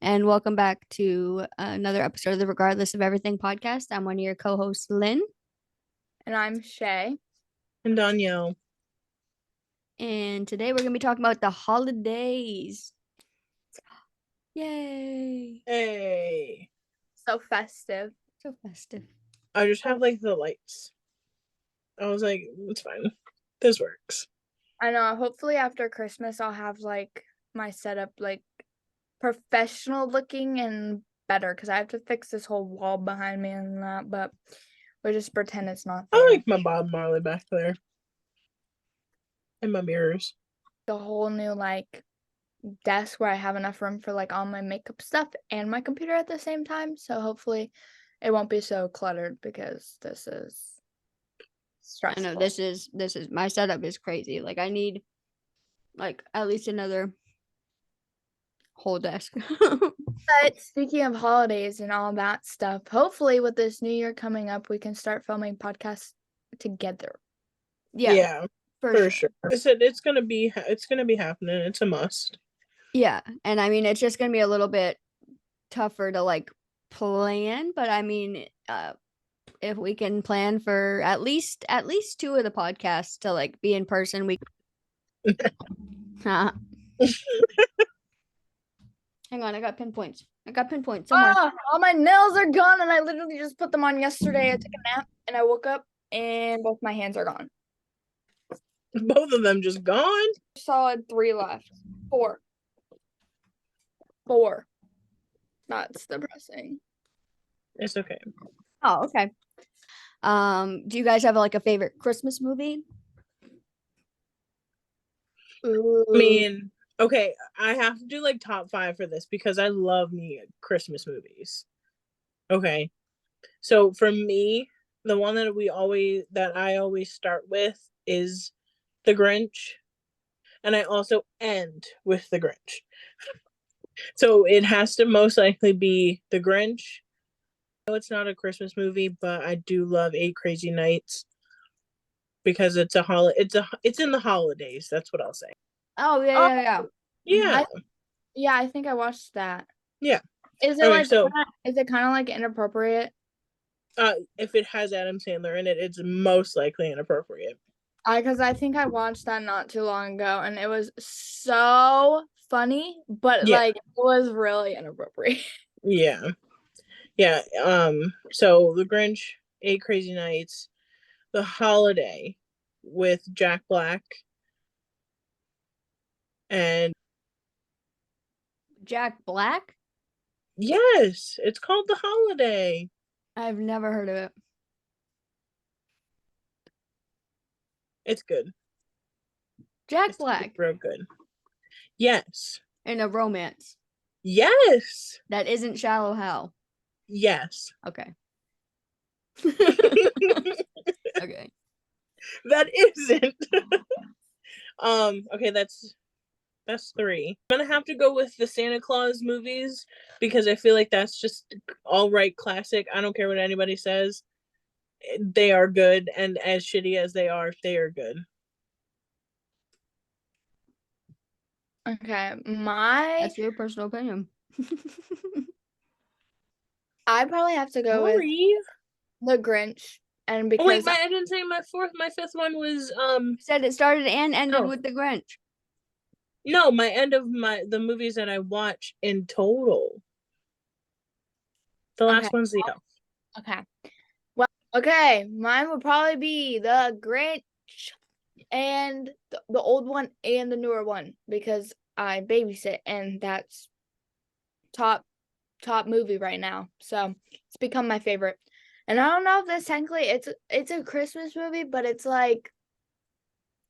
and welcome back to another episode of the Regardless of Everything podcast. I'm one of your co hosts, Lynn. And I'm Shay. And Danielle. And today we're going to be talking about the holidays. Yay! Hey. So festive. So festive. I just have like the lights. I was like, it's fine. This works. I know. Hopefully after Christmas I'll have like my setup like professional looking and better because I have to fix this whole wall behind me and that, but we just pretend it's not there. I like my Bob Marley back there. And my mirrors. The whole new like desk where I have enough room for like all my makeup stuff and my computer at the same time. So hopefully it won't be so cluttered because this is stressful. I know this is my setup is crazy. Like I need like at least another whole desk. But speaking of holidays and all that stuff, hopefully with this new year coming up, we can start filming podcasts together. Yeah, for sure. I said it's gonna be happening. It's a must. Yeah, and I mean it's just gonna be a little bit tougher to like plan, but I mean, if we can plan for at least two of the podcasts to like be in person, we. Hang on, I got pinpoints somewhere. Oh, all my nails are gone, and I literally just put them on yesterday. I took a nap, and I woke up, and both my hands are gone. Both of them just gone? Solid 3 left. 4. That's depressing. It's okay. Oh, okay. Do you guys have like a favorite Christmas movie? Ooh. I mean, okay, I have to do like top 5 for this because I love me Christmas movies. Okay. So for me, the one that I always start with is The Grinch. And I also end with The Grinch. So it has to most likely be The Grinch. I know it's not a Christmas movie, but I do love 8 Crazy Nights because it's in the holidays. That's what I'll say. Oh yeah. I think I watched that. Yeah. Is it is it kind of like inappropriate? If it has Adam Sandler in it, it's most likely inappropriate. Because I think I watched that not too long ago, and it was so funny, but like it was really inappropriate. Yeah. So The Grinch, 8 Crazy Nights, The Holiday with Jack Black and Jack Black? Yes, it's called The Holiday. I've never heard of it. It's good. Jack Black. Real good. Yes. In a romance. Yes. That isn't Shallow Hal. Yes. Okay. Okay. That isn't. Okay, that's 3. I'm gonna have to go with the Santa Claus movies because I feel like that's just all right classic. I don't care what anybody says. They are good, and as shitty as they are good. Okay, that's your personal opinion. I probably have to go with The Grinch, and because wait, I didn't say my 5th one was said it started and ended with The Grinch. No, my end of the movies that I watch in total. The last one's the Elf. Okay. Well, okay, mine would probably be The Grinch and the old one and the newer one because I babysit and that's top movie right now. So it's become my favorite. And I don't know if this technically it's a Christmas movie, but it's like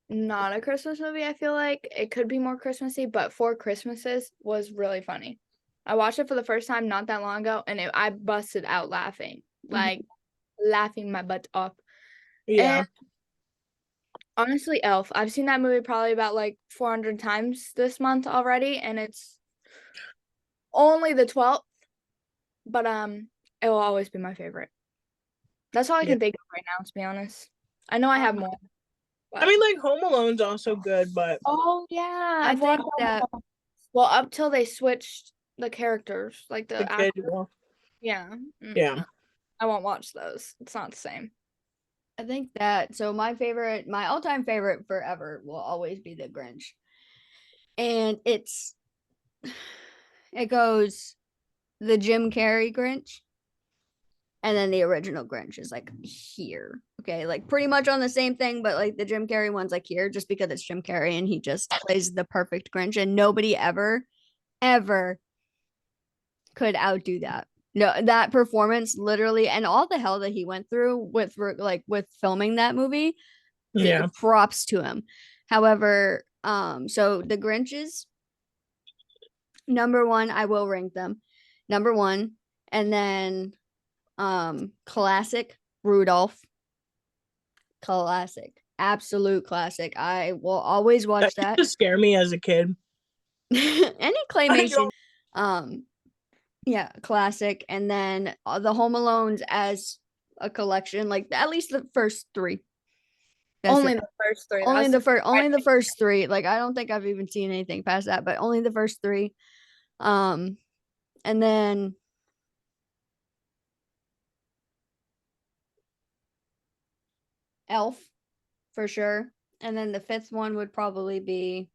not a Christmas movie. I feel like it could be more Christmassy, but Four Christmases was really funny. I watched it for the first time not that long ago, and I busted out laughing, like laughing my butt off. Yeah. And honestly, Elf. I've seen that movie probably about like 400 times this month already, and it's only the 12th, but it will always be my favorite. That's all I can think of right now, to be honest. I know I have more. But... I mean, like Home Alone's also good, but oh yeah, I think that well up till they switched the characters, like The the kid. actual. Yeah. Yeah. I won't watch those. It's not the same. I think that so my all-time favorite forever will always be the Grinch. And it goes the Jim Carrey Grinch, and then the original Grinch is like here. Okay, like pretty much on the same thing, but like the Jim Carrey one's like here just because it's Jim Carrey and he just plays the perfect Grinch, and nobody ever could outdo that. No, that performance literally, and all the hell that he went through with filming that movie. Yeah. Props to him. However, so the Grinches, number one, I will rank them number one, and then classic Rudolph, classic, absolute classic. I will always watch That that. used to scare me as a kid. Any claymation, yeah, classic. And then the Home Alones as a collection, like at least the first three. That's Only it. the first three. Only That's the first three. Like I don't think I've even seen anything past that, but only the first three. And then Elf for sure. And then the fifth one would probably be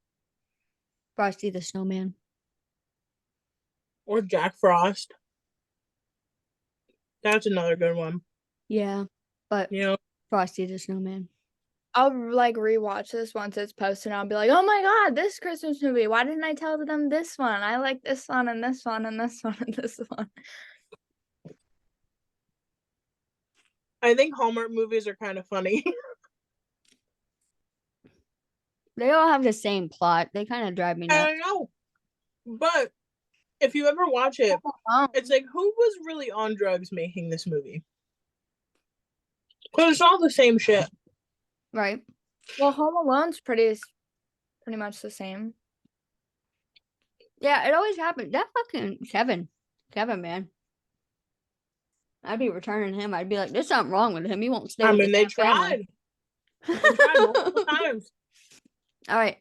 Frosty the Snowman. Or Jack Frost. That's another good one. Yeah, but You know, Frosty the Snowman. I'll like rewatch this once it's posted and I'll be like, oh my god, this Christmas movie. Why didn't I tell them this one? I like this one and this one and this one and this one. I think Hallmark movies are kind of funny. They all have the same plot. They kind of drive me I nuts. don't know. But if you ever watch it, it's like, who was really on drugs making this movie? Because it's all the same shit. Right. Well, Home Alone's pretty much the same. Yeah, it always happened. That fucking Kevin, man. I'd be returning him. I'd be like, there's something wrong with him. He won't stay I with mean, the they damn family. tried. They tried multiple times. All right.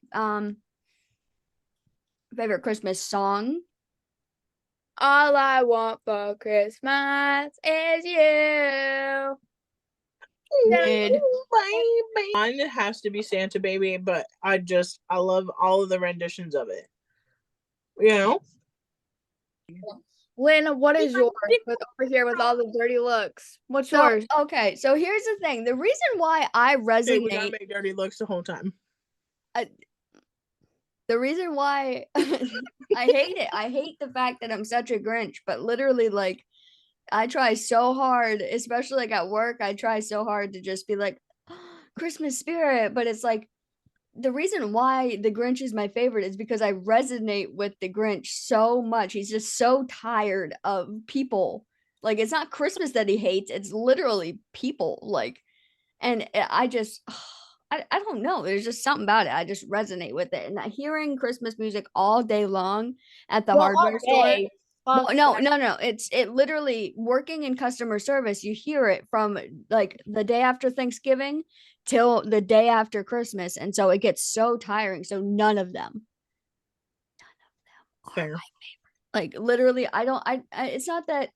Favorite Christmas song? All I want for Christmas is you. Mid. Mine has to be Santa Baby, but I love all of the renditions of it. You know? Lynn, what is yours over here with all the dirty looks? What's yours? Okay, so here's the thing. The reason why I Okay, we gotta resonate, make dirty looks the whole time. the reason why I hate it. I hate the fact that I'm such a Grinch, but literally, like, I try so hard, especially like at work, I try so hard to just be like, Christmas spirit. But it's like, the reason why the Grinch is my favorite is because I resonate with the Grinch so much. He's just so tired of people. Like, it's not Christmas that he hates, it's literally people. Like, and I just, I don't know. There's just something about it. I just resonate with it. And hearing Christmas music all day long at the hardware store. Well, no. It literally, working in customer service, you hear it from like the day after Thanksgiving till the day after Christmas. And so it gets so tiring. So none of them are Fair. my favorite. Like literally, it's not that.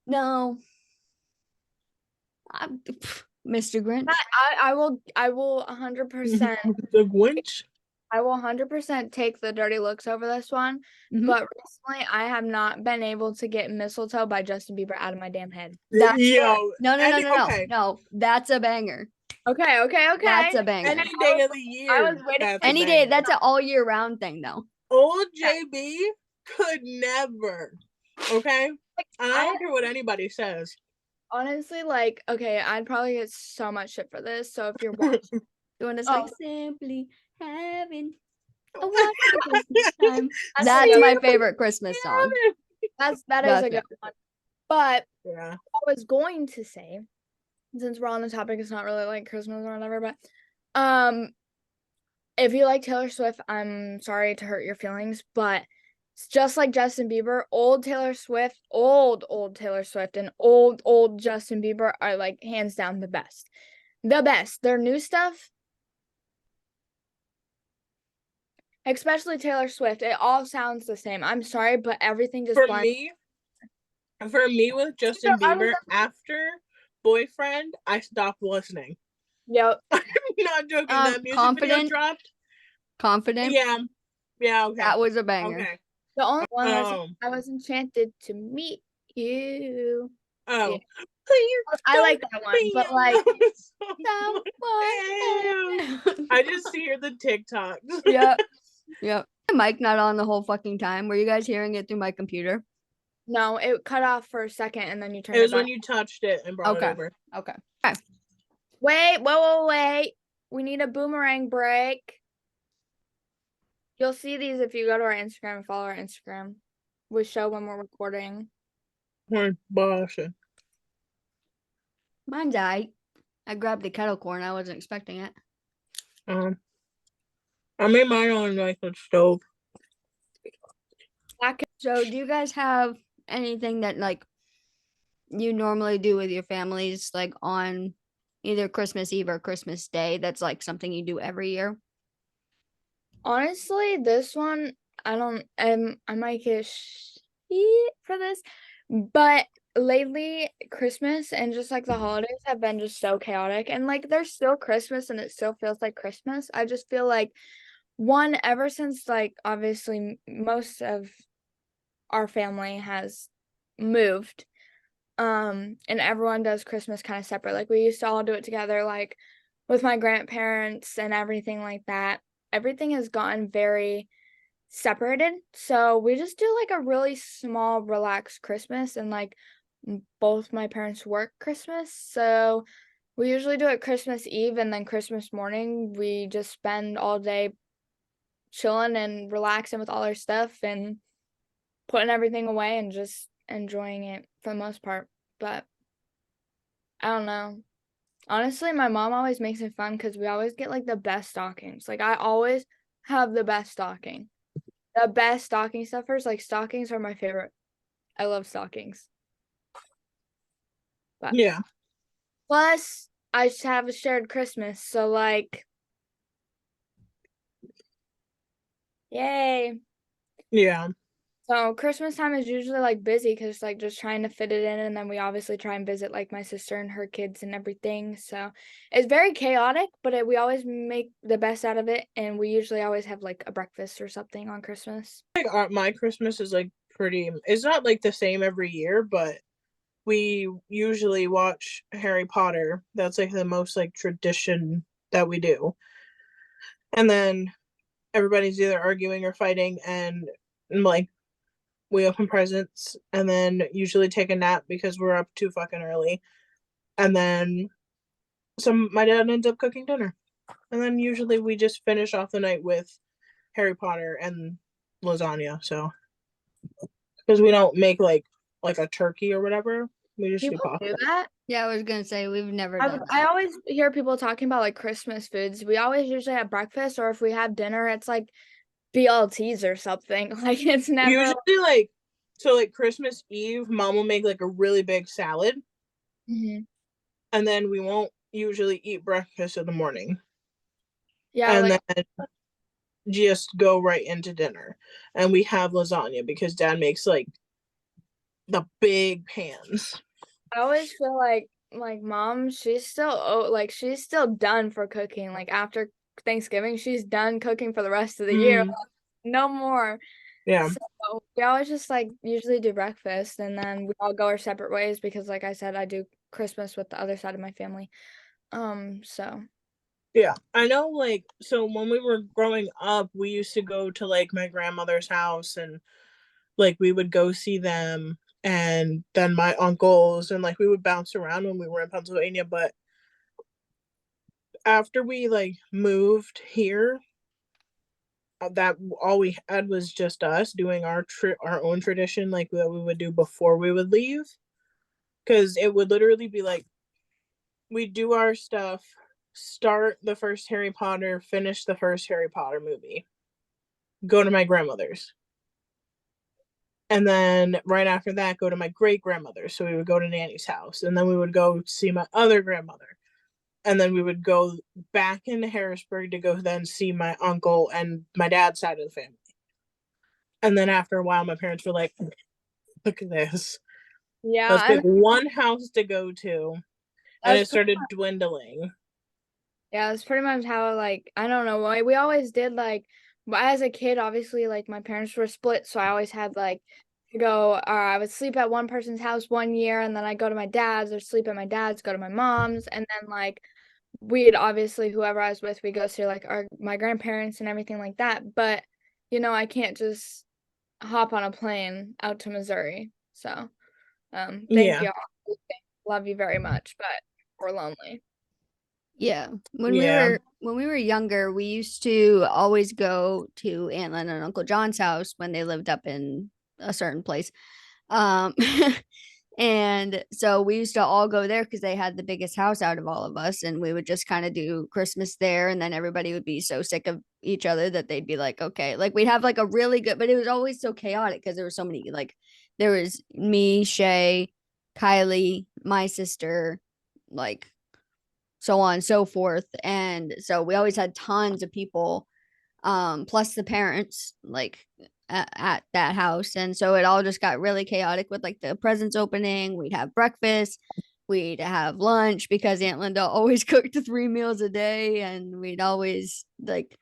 No. Mr. Grinch. I will 100%. The Grinch. I will 100% take the dirty looks over this one. Mhm. But recently, I have not been able to get Mistletoe by Justin Bieber out of my damn head. That's Yo, no, okay. no. That's a banger. Okay. That's a banger. Any day of the year. I was waiting that's a Any day. banger. That's an all year round thing, though. Old JB could never. Okay? And I don't care what anybody says. Honestly, like, okay, I'd probably get so much shit for this. So if you're watching, Doing this like simply having a wonderful Christmas time. That's That's a my good favorite Christmas song. that is That's a it. good one. But Yeah. I was going to say, since we're on the topic, it's not really like Christmas or whatever, but if you like Taylor Swift, I'm sorry to hurt your feelings, but it's just like Justin Bieber, old Taylor Swift, old Taylor Swift, and old Justin Bieber are like hands down the best. The best. Their new stuff, Especially Taylor Swift. It all sounds the same. I'm sorry, but everything just For blends. me with Justin Bieber, after Boyfriend, I stopped listening. Yep. I'm not joking. That music video dropped. Confident. Yeah. Yeah, okay. That was a banger. Okay. The only one was I was enchanted to meet you. Oh. Yeah. Please I like that one, but like I just hear the TikToks. Yep. Yep. The mic not on the whole fucking time. Were you guys hearing it through my computer? No, it cut off for a second and then you turned It was back. when you touched it and brought it over. Okay. Wait, wait. We need a boomerang break. You'll see these if you go to our Instagram and follow our Instagram. We show when we're recording. Bullshit. Mine's I grabbed the kettle corn. I wasn't expecting it. I made mine on like the stove. So do you guys have anything that like you normally do with your families like on either Christmas Eve or Christmas Day that's like something you do every year? Honestly, this one I don't I might get shit for this, but lately Christmas and just like the holidays have been just so chaotic, and like there's still Christmas and it still feels like Christmas. I just feel like one, ever since like obviously most of our family has moved, and everyone does Christmas kind of separate. Like we used to all do it together, like with my grandparents and everything like that. Everything has gotten very separated. So we just do like a really small, relaxed Christmas, and like both my parents work Christmas. So we usually do it Christmas Eve, and then Christmas morning, we just spend all day chilling and relaxing with all our stuff and putting everything away and just enjoying it for the most part. But I don't know. Honestly, my mom always makes it fun because we always get like the best stockings. Like I always have the best stocking. The best stocking stuffers. Like stockings are my favorite. I love stockings. But Yeah. plus, I just have a shared Christmas, so like, yay! Yeah. So Christmas time is usually like busy because like just trying to fit it in, and then we obviously try and visit like my sister and her kids and everything. So it's very chaotic, but we always make the best out of it, and we usually always have like a breakfast or something on Christmas. Like my Christmas is like pretty. It's not like the same every year, but we usually watch Harry Potter. That's like the most like tradition that we do. And then everybody's either arguing or fighting, and like we open presents and then usually take a nap because we're up too fucking early. And then my dad ends up cooking dinner. And then usually we just finish off the night with Harry Potter and lasagna. So because we don't make like a turkey or whatever, we just do People pasta. do that. Yeah, I was gonna say we've never done I that. always hear people talking about like Christmas foods. We always usually have breakfast, or if we have dinner, it's like BLTs or something. Like it's never Usually like so like Christmas Eve, mom will make like a really big salad. Mhm. And then we won't usually eat breakfast in the morning. Yeah, And like then just go right into dinner. And we have lasagna because dad makes like the big pans. I always feel like mom, she's still done for cooking. Like after Thanksgiving, she's done cooking for the rest of the year. No more. Yeah. So we always just like usually do breakfast, and then we all go our separate ways because like I said, I do Christmas with the other side of my family. So Yeah. I know like so when we were growing up, we used to go to like my grandmother's house and like we would go see them and then my uncles and like we would bounce around when we were in Pennsylvania, but after we like moved here, that all we had was just us doing our own tradition like that we would do before we would leave, because it would literally be like we do our stuff, start the first Harry Potter, finish the first Harry Potter movie, go to my grandmother's, and then right after that go to my great grandmother, so we would go to Nanny's house, and then we would go see my other grandmother, and then we would go back into Harrisburg to go then see my uncle and my dad's side of the family. And then after a while, my parents were like, look at this. Yeah, Let's I pick mean, one house to go to. And that's it started dwindling. yeah, that's pretty much how, like, I don't know why we always did, like, as a kid, obviously, like, my parents were split, so I always had, like, to go, or I would sleep at one person's house one year, and then I go to my dad's, or sleep at my dad's, go to my mom's, and then, like, we'd obviously, whoever I was with, we go see, like, my grandparents and everything like that, but, I can't just hop on a plane out to Missouri, so, thank Yeah. y'all. Love you very much, but we're lonely. Yeah. Yeah. When we were younger, we used to always go to Aunt Lynn and Uncle John's house when they lived up in a certain place. Um and so we used to all go there because they had the biggest house out of all of us, and we would just kind of do Christmas there, and then everybody would be so sick of each other that they'd be like, okay, like we'd have like a really good, but it was always so chaotic because there were so many, like there was me, Shay, Kylie, my sister, like so on and so forth. And so we always had tons of people, plus the parents, like at that house. And so it all just got really chaotic with like the presents opening. We'd have breakfast, we'd have lunch because Aunt Linda always cooked 3 meals a day, and we'd always like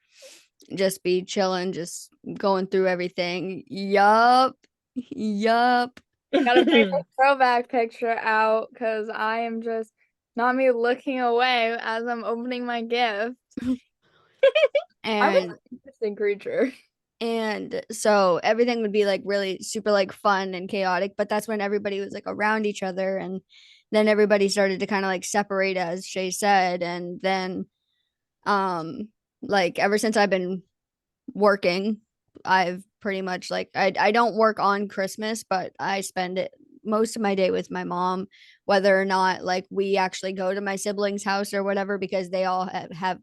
just be chilling, just going through everything. Yup. Yup. Gotta bring the throwback picture out because I am just not me looking away as I'm opening my gift. I was And an interesting creature. And so everything would be like really super like fun and chaotic, but that's when everybody was like around each other. And then everybody started to kind of like separate, as Shay said. And then like ever since I've been working, I've pretty much like I don't work on Christmas, but I spend it most of my day with my mom, whether or not like we actually go to my siblings' house or whatever, because they all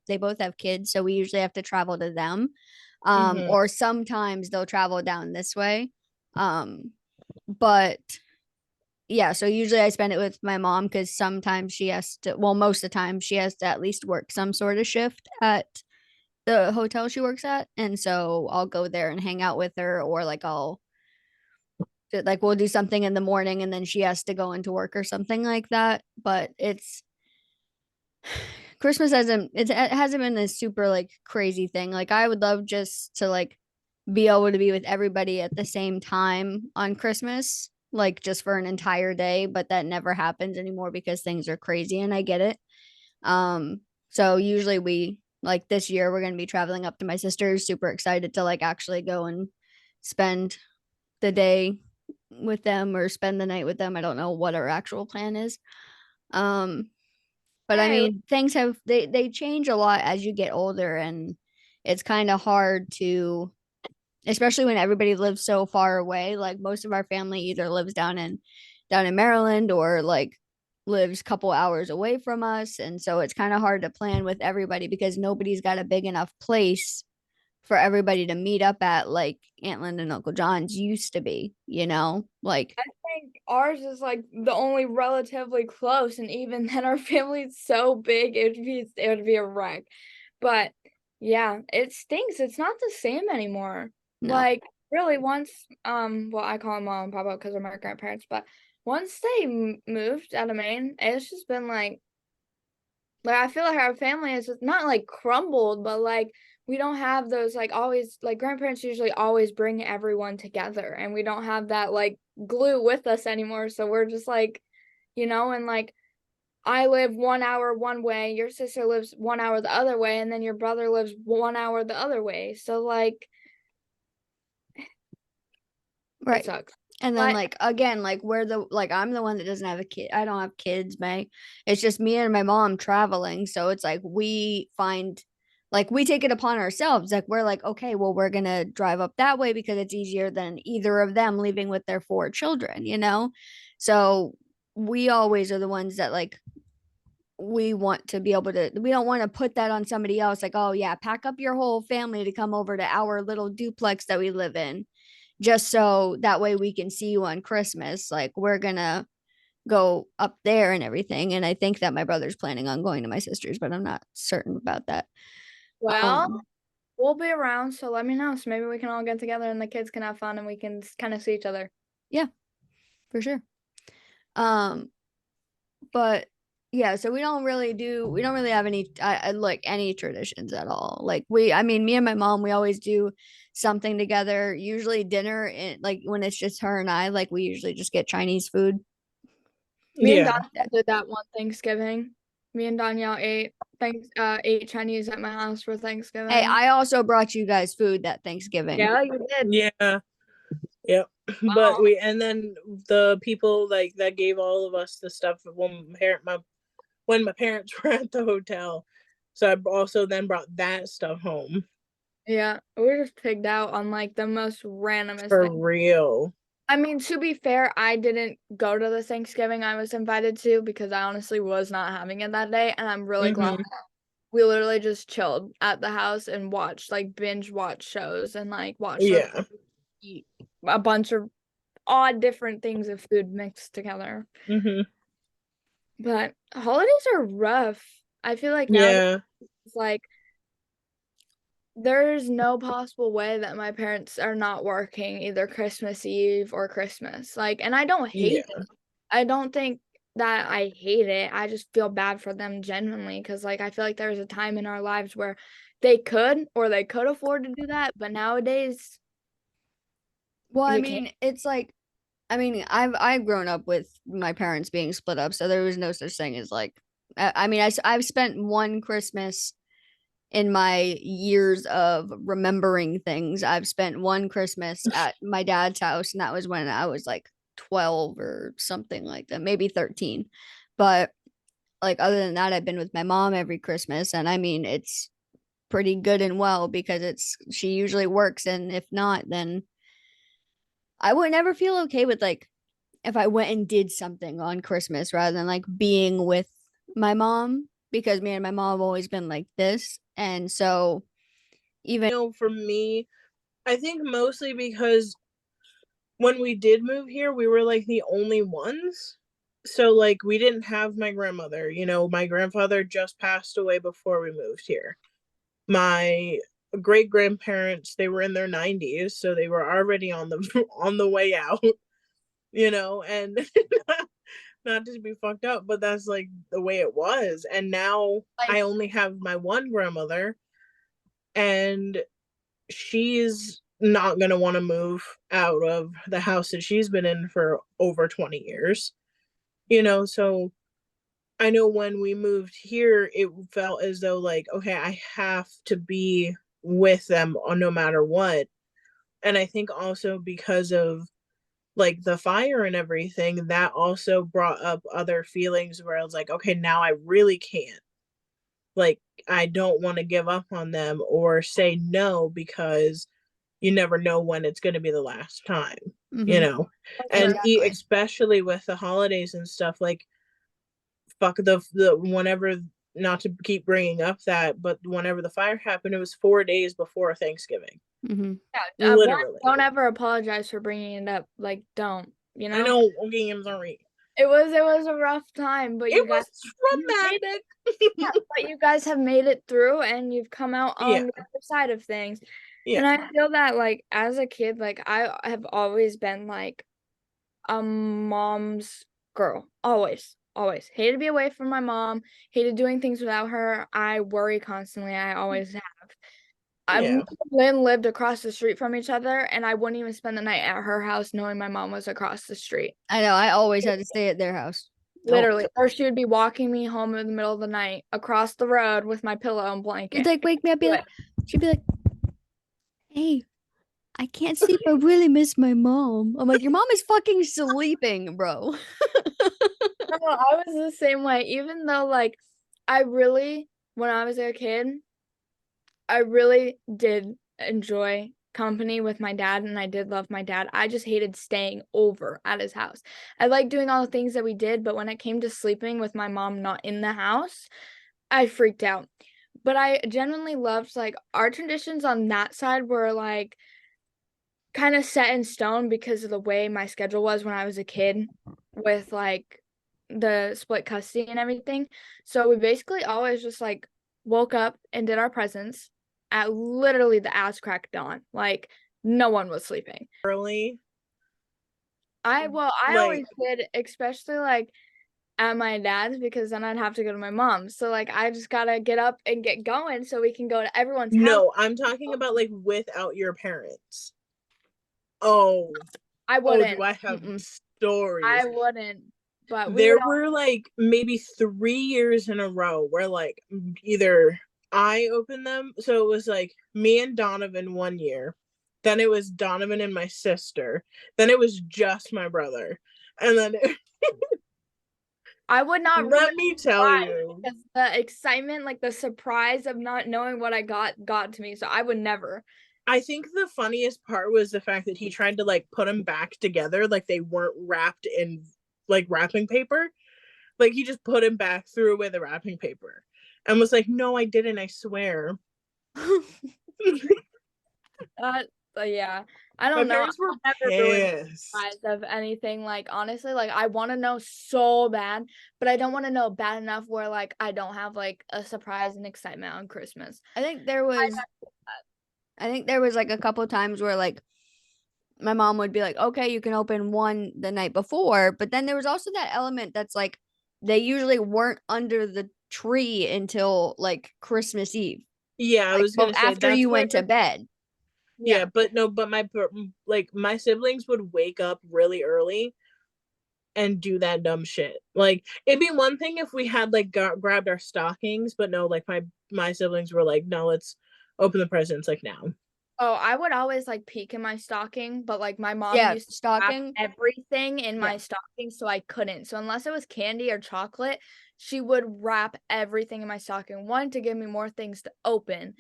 they both have kids, so we usually have to travel to them. Mhm. Or sometimes they'll travel down this way. But yeah, so usually I spend it with my mom because sometimes she has to, well, most of the time she has to at least work some sort of shift at the hotel she works at. And so I'll go there and hang out with her, or like we'll do something in the morning and then she has to go into work or something like that. But it's Christmas it hasn't been this super like crazy thing. Like I would love just to like be able to be with everybody at the same time on Christmas, like just for an entire day, but that never happens anymore because things are crazy, and I get it. So usually we like this year we're going to be traveling up to my sister's, super excited to like actually go and spend the day with them or spend the night with them. I don't know what our actual plan is. Um but I Hey, mean, things have they change a lot as you get older, and it's kind of hard to, especially when everybody lives so far away. Like most of our family either lives down in Maryland or like lives a couple hours away from us, and so it's kind of hard to plan with everybody because nobody's got a big enough place for everybody to meet up at, like Aunt Linda and Uncle John's used to be, like I think ours is like the only relatively close, and even then our family's so big it would be a wreck. But yeah, it stinks. It's not the same anymore. no. Like really, once well, I call them mom and papa because they're my grandparents, but once they moved out of Maine, it's just been like I feel like our family is just not like crumbled, but like we don't have those like always like grandparents usually always bring everyone together, and we don't have that like glue with us anymore. So we're just like, and like I live 1 hour one way, your sister lives 1 hour the other way, and then your brother lives 1 hour the other way. So like it Right. sucks. And then But like again, like I'm the one that doesn't have a kid. I don't have kids, May. It's just me and my mom traveling. So it's like we take it upon ourselves. Like we're like, okay, well, we're gonna drive up that way because it's easier than either of them leaving with their 4 children. So we always are the ones that like we want to be able to, we don't want to put that on somebody else, like, oh yeah, pack up your whole family to come over to our little duplex that we live in just so that way we can see you on Christmas. Like we're gonna go up there and everything. And I think that my brother's planning on going to my sister's, but I'm not certain about that. Well, we'll be around, so let me know. So maybe we can all get together and the kids can have fun and we can kind of see each other. Yeah, for sure. But yeah, so we don't really have any like any traditions at all. Like me and my mom, we always do something together, usually dinner, and like when it's just her and I, like we usually just get Chinese food. Me and Yeah. Danielle did that one Thanksgiving. Me and Danielle ate Chinese at my house for Thanksgiving. Hey, I also brought you guys food that Thanksgiving. Yeah, you did. Yeah. Yep. But and then the people like that gave all of us the stuff when my parents were at the hotel. So I also then brought that stuff home. Yeah, we just pigged out on like the most randomest For thing. real. I mean, to be fair, I didn't go to the Thanksgiving I was invited to because I honestly was not having it that day, and I'm really glad we literally just chilled at the house and binge watch shows and like watch eat a bunch of odd different things of food mixed together. But holidays are rough. I feel like now it's like there's no possible way that my parents are not working either Christmas Eve or Christmas. Like, and I don't hate it. I don't think that I hate it. I just feel bad for them genuinely because, like, I feel like there was a time in our lives where they could afford to do that, but nowadays, Well, I you mean, can't. it's like, I mean, I've grown up with my parents being split up, so there was no such thing as like, I mean, I've spent one Christmas in my years of remembering things. I've spent one Christmas at my dad's house, and that was when I was like 12 or something like that, maybe 13. But like other than that, I've been with my mom every Christmas, and I mean, it's pretty good and well because she usually works, and if not, then I would never feel okay with like if I went and did something on Christmas rather than like being with my mom because me and my mom have always been like this. And so even for me, I think mostly because when we did move here, we were like the only ones. So like we didn't have my grandmother, my grandfather just passed away before we moved here. My great grandparents, they were in their 90s, so they were already on the way out, and not to be fucked up, but that's like the way it was. And now I only have my one grandmother, and she's not going to want to move out of the house that she's been in for over 20 years. So I know when we moved here, it felt as though like, okay, I have to be with them no matter what. And I think also because of like the fire and everything, that also brought up other feelings where I was like, okay, now I really can't. Like, I don't want to give up on them or say no because you never know when it's going to be the last time, and exactly. especially with the holidays and stuff, like fuck the whenever, not to keep bringing up that, but whenever the fire happened, it was 4 days before Thanksgiving. Yeah, Literally. don't ever apologize for bringing it up. Like, don't, I know. Okay, I'm sorry. It was a rough time, but it was traumatic. Yeah, but you guys have made it through and you've come out on the other side of things. And I feel that like as a kid, like I have always been like a mom's girl. Always. Always. Hated to be away from my mom, hated doing things without her. I worry constantly. I always have. Lynn lived across the street from each other, and I wouldn't even spend the night at her house knowing my mom was across the street. I know. I always had to stay at their house. Literally. Or she would be walking me home in the middle of the night across the road with my pillow and blanket. She'd like wake me up, she'd be like, hey, I can't sleep. I really miss my mom. I'm like, your mom is fucking sleeping, bro. No, I was the same way. Even though, like, when I was a kid, I really did enjoy company with my dad, and I did love my dad. I just hated staying over at his house. I liked doing all the things that we did, but when it came to sleeping with my mom not in the house, I freaked out. But I genuinely loved, like, our traditions on that side were, like, kind of set in stone because of the way my schedule was when I was a kid with, like, the split custody and everything. So we basically always just like woke up and did our presents at literally the ass crack dawn. Like no one was sleeping. Early. I Like- always did, especially like at my dad's, because then I'd have to go to my mom's. So like I just gotta get up and get going so we can go to everyone's house. No, I'm talking about like without your parents. Oh, I oh, wouldn't. do I have Mm-mm. stories? I wouldn't. But we There would were like maybe 3 years in a row where like either I opened them, so it was like me and Donovan one year, then it was Donovan and my sister, then it was just my brother, and then I would not ruin let me tell surprise you, because the excitement, like the surprise of not knowing what I got to me. So I would never. I think the funniest part was the fact that he tried to like put them back together like they weren't wrapped in like wrapping paper. Like he just put him back, threw away the wrapping paper, and was like, "No, I didn't. I swear." But yeah, I My don't know. parents were I'll never ruin the pissed. surprise of anything. Like honestly, like I want to know so bad, but I don't want to know bad enough where like I don't have like a surprise and excitement on Christmas. I think there was like a couple times where like my mom would be like, okay, you can open one the night before, but then there was also that element that's like they usually weren't under the tree until like Christmas Eve. Yeah, I Like, was gonna say after that's you went where- to bed. Yeah, but no, but my siblings would wake up really early and do that dumb shit. Like it'd be one thing if we had like grabbed our stockings, but no, like my siblings were like, no, let's open the presents like now. Oh, I would always like peek in my stocking, but like my mom Yeah, used to wrap stocking. everything in my Yeah. stocking, so I couldn't. So unless it was candy or chocolate, she would wrap everything in my stocking. One, to give me more things to open,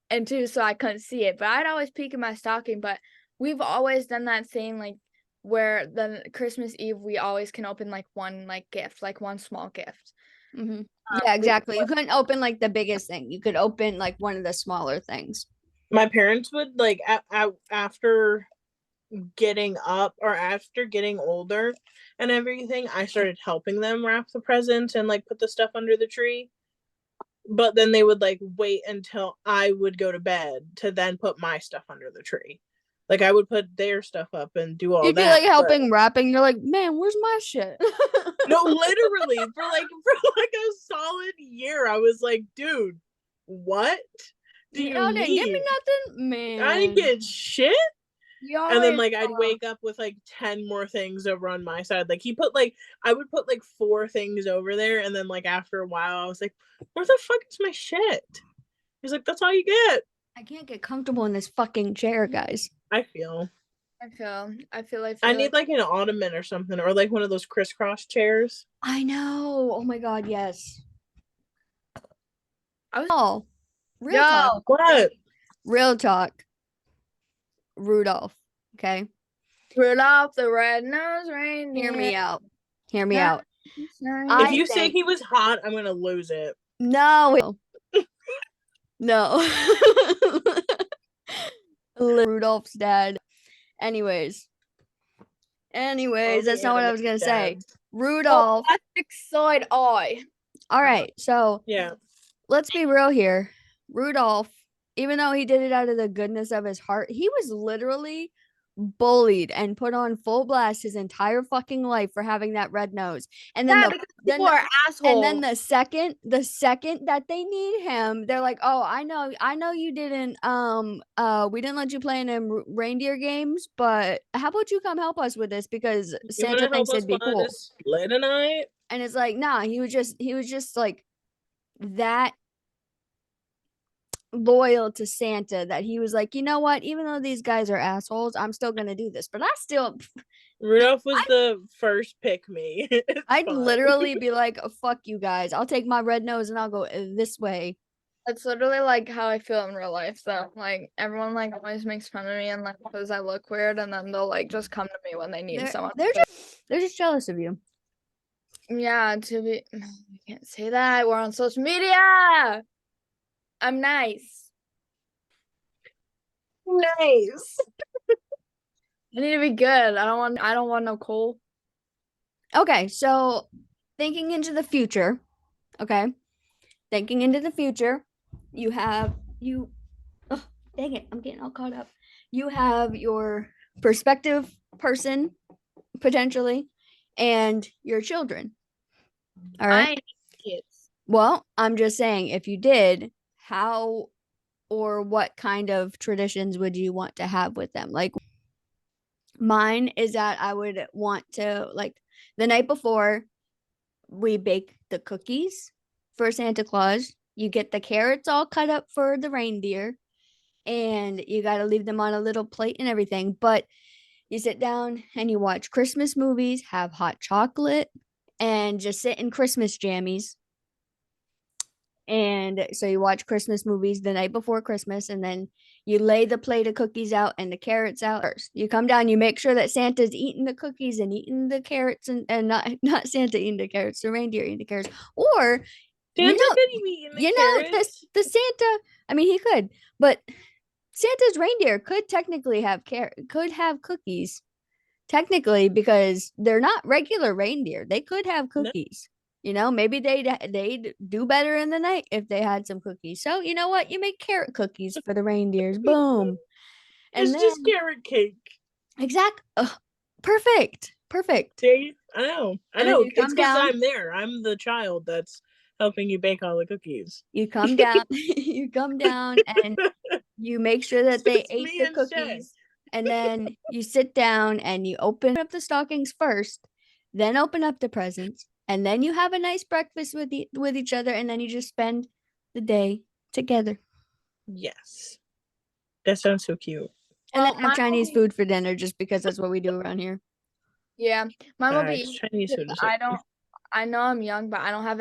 and two, so I couldn't see it. But I'd always peek in my stocking. But we've always done that same like where the Christmas Eve we always can open like one like gift, like one small gift. Mm-hmm. Yeah, exactly. You couldn't open like the biggest thing. You could open like one of the smaller things. My parents would like after getting up or after getting older and everything, I started helping them wrap the presents and like put the stuff under the tree. But then they would like wait until I would go to bed to then put my stuff under the tree. Like I would put their stuff up and do all You'd be that. like helping wrapping. You're like, man, where's my shit? No, literally for like a solid year, I was like, dude, what do you Y'all didn't give me need? nothing, man. I didn't get shit. You And then always like I'd wake up with like 10 more things over on my side. Like he put like I would put like 4 things over there, and then like after a while I was like, where the fuck is my shit? He's like, that's all you get. I can't get comfortable in this fucking chair, guys. I feel I need like an ottoman or something, or like one of those crisscross chairs. I know. Oh my god, yes. I was Oh, real Yo. talk. What? Real talk. Rudolph. Okay. Rudolph the Red-Nosed Reindeer. Hear me out. Hear me Yeah. out. If I you say think- he was hot, I'm gonna lose it. No. No. Rudolph's dad. Anyways, that's not what I was gonna say. Rudolph. Side eye. All right, so Yeah. let's be real here. Rudolph, even though he did it out of the goodness of his heart, he was literally bullied and put on full blast his entire fucking life for having that red nose. And then Yeah, the because then people are assholes. and then the second that they need him, they're like, "Oh, I know you didn't we didn't let you play in them reindeer games, but how about you come help us with this because You Santa wanna thinks help us it'd be find cool." a sled tonight? And it's like, nah, he was just like that loyal to Santa that he was like, you know what? Even though these guys are assholes, I'm still gonna do this. But I still, Rudolph was the first pick me. It's I'd fine. literally be like, oh, fuck you guys. I'll take my red nose and I'll go this way. That's literally like how I feel in real life. So like everyone like always makes fun of me and like because I look weird, and then they'll like just come to me when they need someone. They're just jealous of you. Yeah, to be we can't say that. We're on social media. I'm nice. Nice. I need to be good. I don't want no coal. Okay, so thinking into the future, okay? Thinking into the future, you have you oh, dang it, I'm getting all caught up. You have your prospective person potentially and your children. All right. I hate kids. Well, I'm just saying if you did, how or what kind of traditions would you want to have with them? Like mine is that I would want to like the night before we bake the cookies for Santa Claus. You get the carrots all cut up for the reindeer and you got to leave them on a little plate and everything. But you sit down and you watch Christmas movies, have hot chocolate, and just sit in Christmas jammies. And so you watch Christmas movies the night before Christmas, and then you lay the plate of cookies out and the carrots out first. You come down, you make sure that Santa's eating the cookies and eating the carrots, and not Santa eating the carrots, the reindeer eating the carrots. Or Santa could be eating the carrots. the Santa. I mean, he could, but Santa's reindeer could technically have cookies. Technically, because they're not regular reindeer, they could have No. cookies. You know, maybe they'd do better in the night if they had some cookies. So you know what? You make carrot cookies for the reindeers. Boom. And It's then just carrot cake. exact. Perfect. Perfect. See, I know. And then you It's come because down. I'm there. I'm the child that's helping you bake all the cookies. You come down. You come down, and you make sure that they It's ate me the and Shay. cookies. And then you sit down and you open up the stockings first, then open up the presents, and then you have a nice breakfast with each other, and then you just spend the day together. Yes, that sounds so cute. And Well, then have Chinese food for dinner, just because that's what we do around here. Yeah, mine will be Facts. Chinese food is so I good. don't. I know I'm young, but I don't have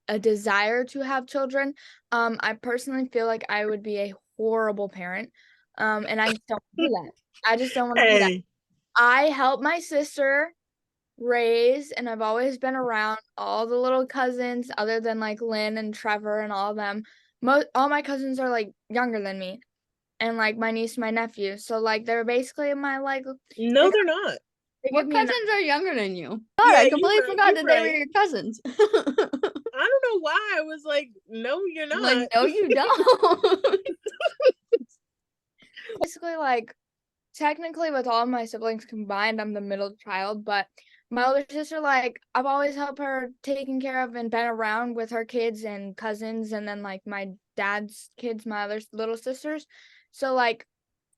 a desire to have children. I personally feel like I would be a horrible parent. And I just don't do that. I just don't want to do that. Hey, I help my sister raise, and I've always been around all the little cousins, other than like Lynn and Trevor and all of them. All my cousins are like younger than me, and like my niece, my nephew. So like they're basically my like. no, They, they're not. they What give me a cousins are younger than you? God, Yeah, I you're completely right, forgot you're that they were right. your cousins. I don't know why. I was like, no, you're not. Like, no, you don't. basically like technically with all of my siblings combined, I'm the middle child, but my older sister, like I've always helped her taken care of and been around with her kids and cousins, and then like my dad's kids, my other little sisters. So like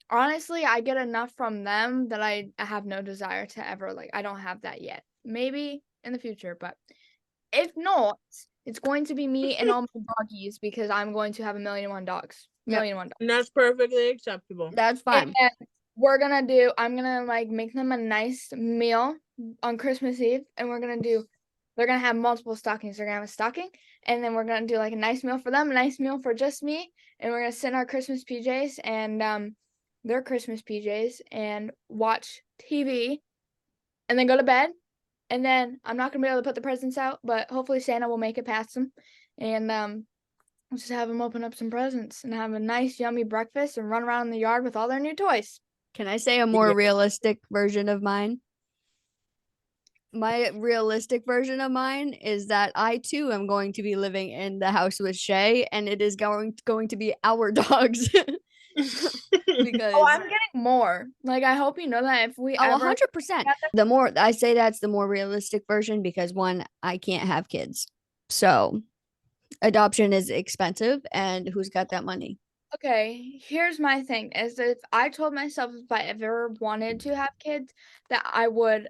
honestly, I get enough from them that I have no desire to ever like I don't have that yet. Maybe in the future, but if not, it's going to be me and all my doggies because I'm going to have a million and one dogs. Yep. Million and one dogs. And that's perfectly acceptable. That's fine. And I'm gonna like make them a nice meal on Christmas Eve, and they're gonna have multiple stockings. They're gonna have a stocking, and then we're gonna do like a nice meal for them, a nice meal for just me, and we're gonna sit in our Christmas PJs and their Christmas PJs and watch TV, and then go to bed. And then I'm not gonna be able to put the presents out, but hopefully Santa will make it past them, and just have them open up some presents and have a nice yummy breakfast and run around in the yard with all their new toys. Can I say a more Yeah. realistic version of mine? My realistic version of mine is that I too am going to be living in the house with Shay, and it is going to be our dogs. Because Oh, I'm getting more. Like I hope you know that if we ever 100%. The more I say that's the more realistic version because one, I can't have kids. So adoption is expensive, and who's got that money? Okay, here's my thing is that if I told myself if I ever wanted to have kids that I would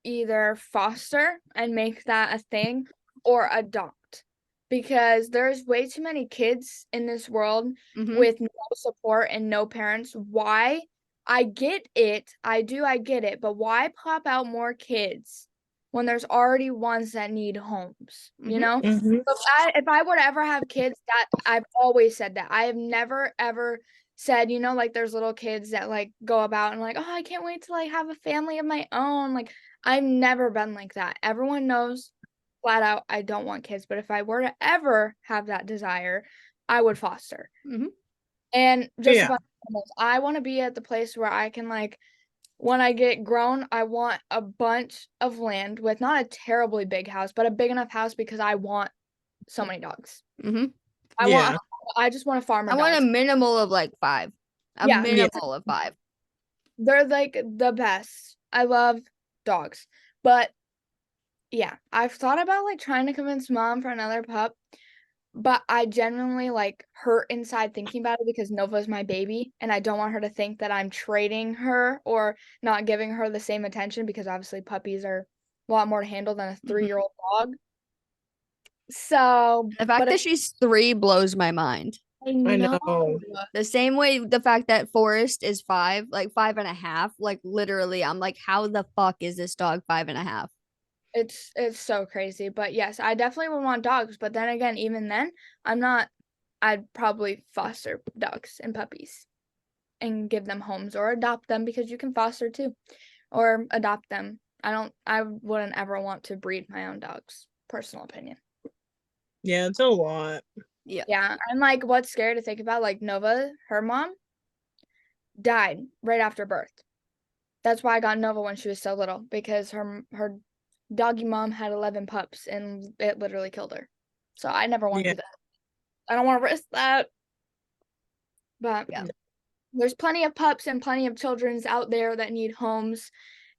either foster and make that a thing or adopt, because there's way too many kids in this world Mhm. with no support and no parents. Why? I get it. I get it, but why pop out more kids when there's already ones that need homes, you Mhm. know? Mhm. So if I were to ever have kids, that I've always said that. I have never ever said, you know, like there's little kids that like go about and like, oh, I can't wait to like have a family of my own. Like I've never been like that. Everyone knows flat out I don't want kids, but if I were to ever have that desire, I would foster. Mhm. And just Yeah. about animals, I want to be at the place where I can like when I get grown, I want a bunch of land with not a terribly big house, but a big enough house because I want so many dogs. Mm-hmm. I just want to farm I want a dogs. minimal of like 5. A Yeah. minimal of 5. They're like the best. I love dogs. But yeah, I've thought about like trying to convince mom for another pup, but I genuinely like hurt inside thinking about it because Nova's my baby and I don't want her to think that I'm trading her or not giving her the same attention because obviously puppies are a lot more to handle than a 3-year-old dog. So, The fact that she's 3 blows my mind. I I know. know. The same way the fact that Forrest is 5, like 5.5, like literally, I'm like, how the fuck is this dog 5.5? It's so crazy. But yes, I definitely would want dogs. But then again, even then, I'd probably foster dogs and puppies and give them homes or adopt them because you can foster too. Or adopt them. I wouldn't ever want to breed my own dogs. Personal opinion. Yeah, it's a lot. Yeah. I'm like, what's scary to think about? Like Nova, her mom died right after birth. That's why I got Nova when she was so little because her doggy mom had 11 pups and it literally killed her. So I never want to do that. I don't want to risk that. But Yeah. there's plenty of pups and plenty of children's out there that need homes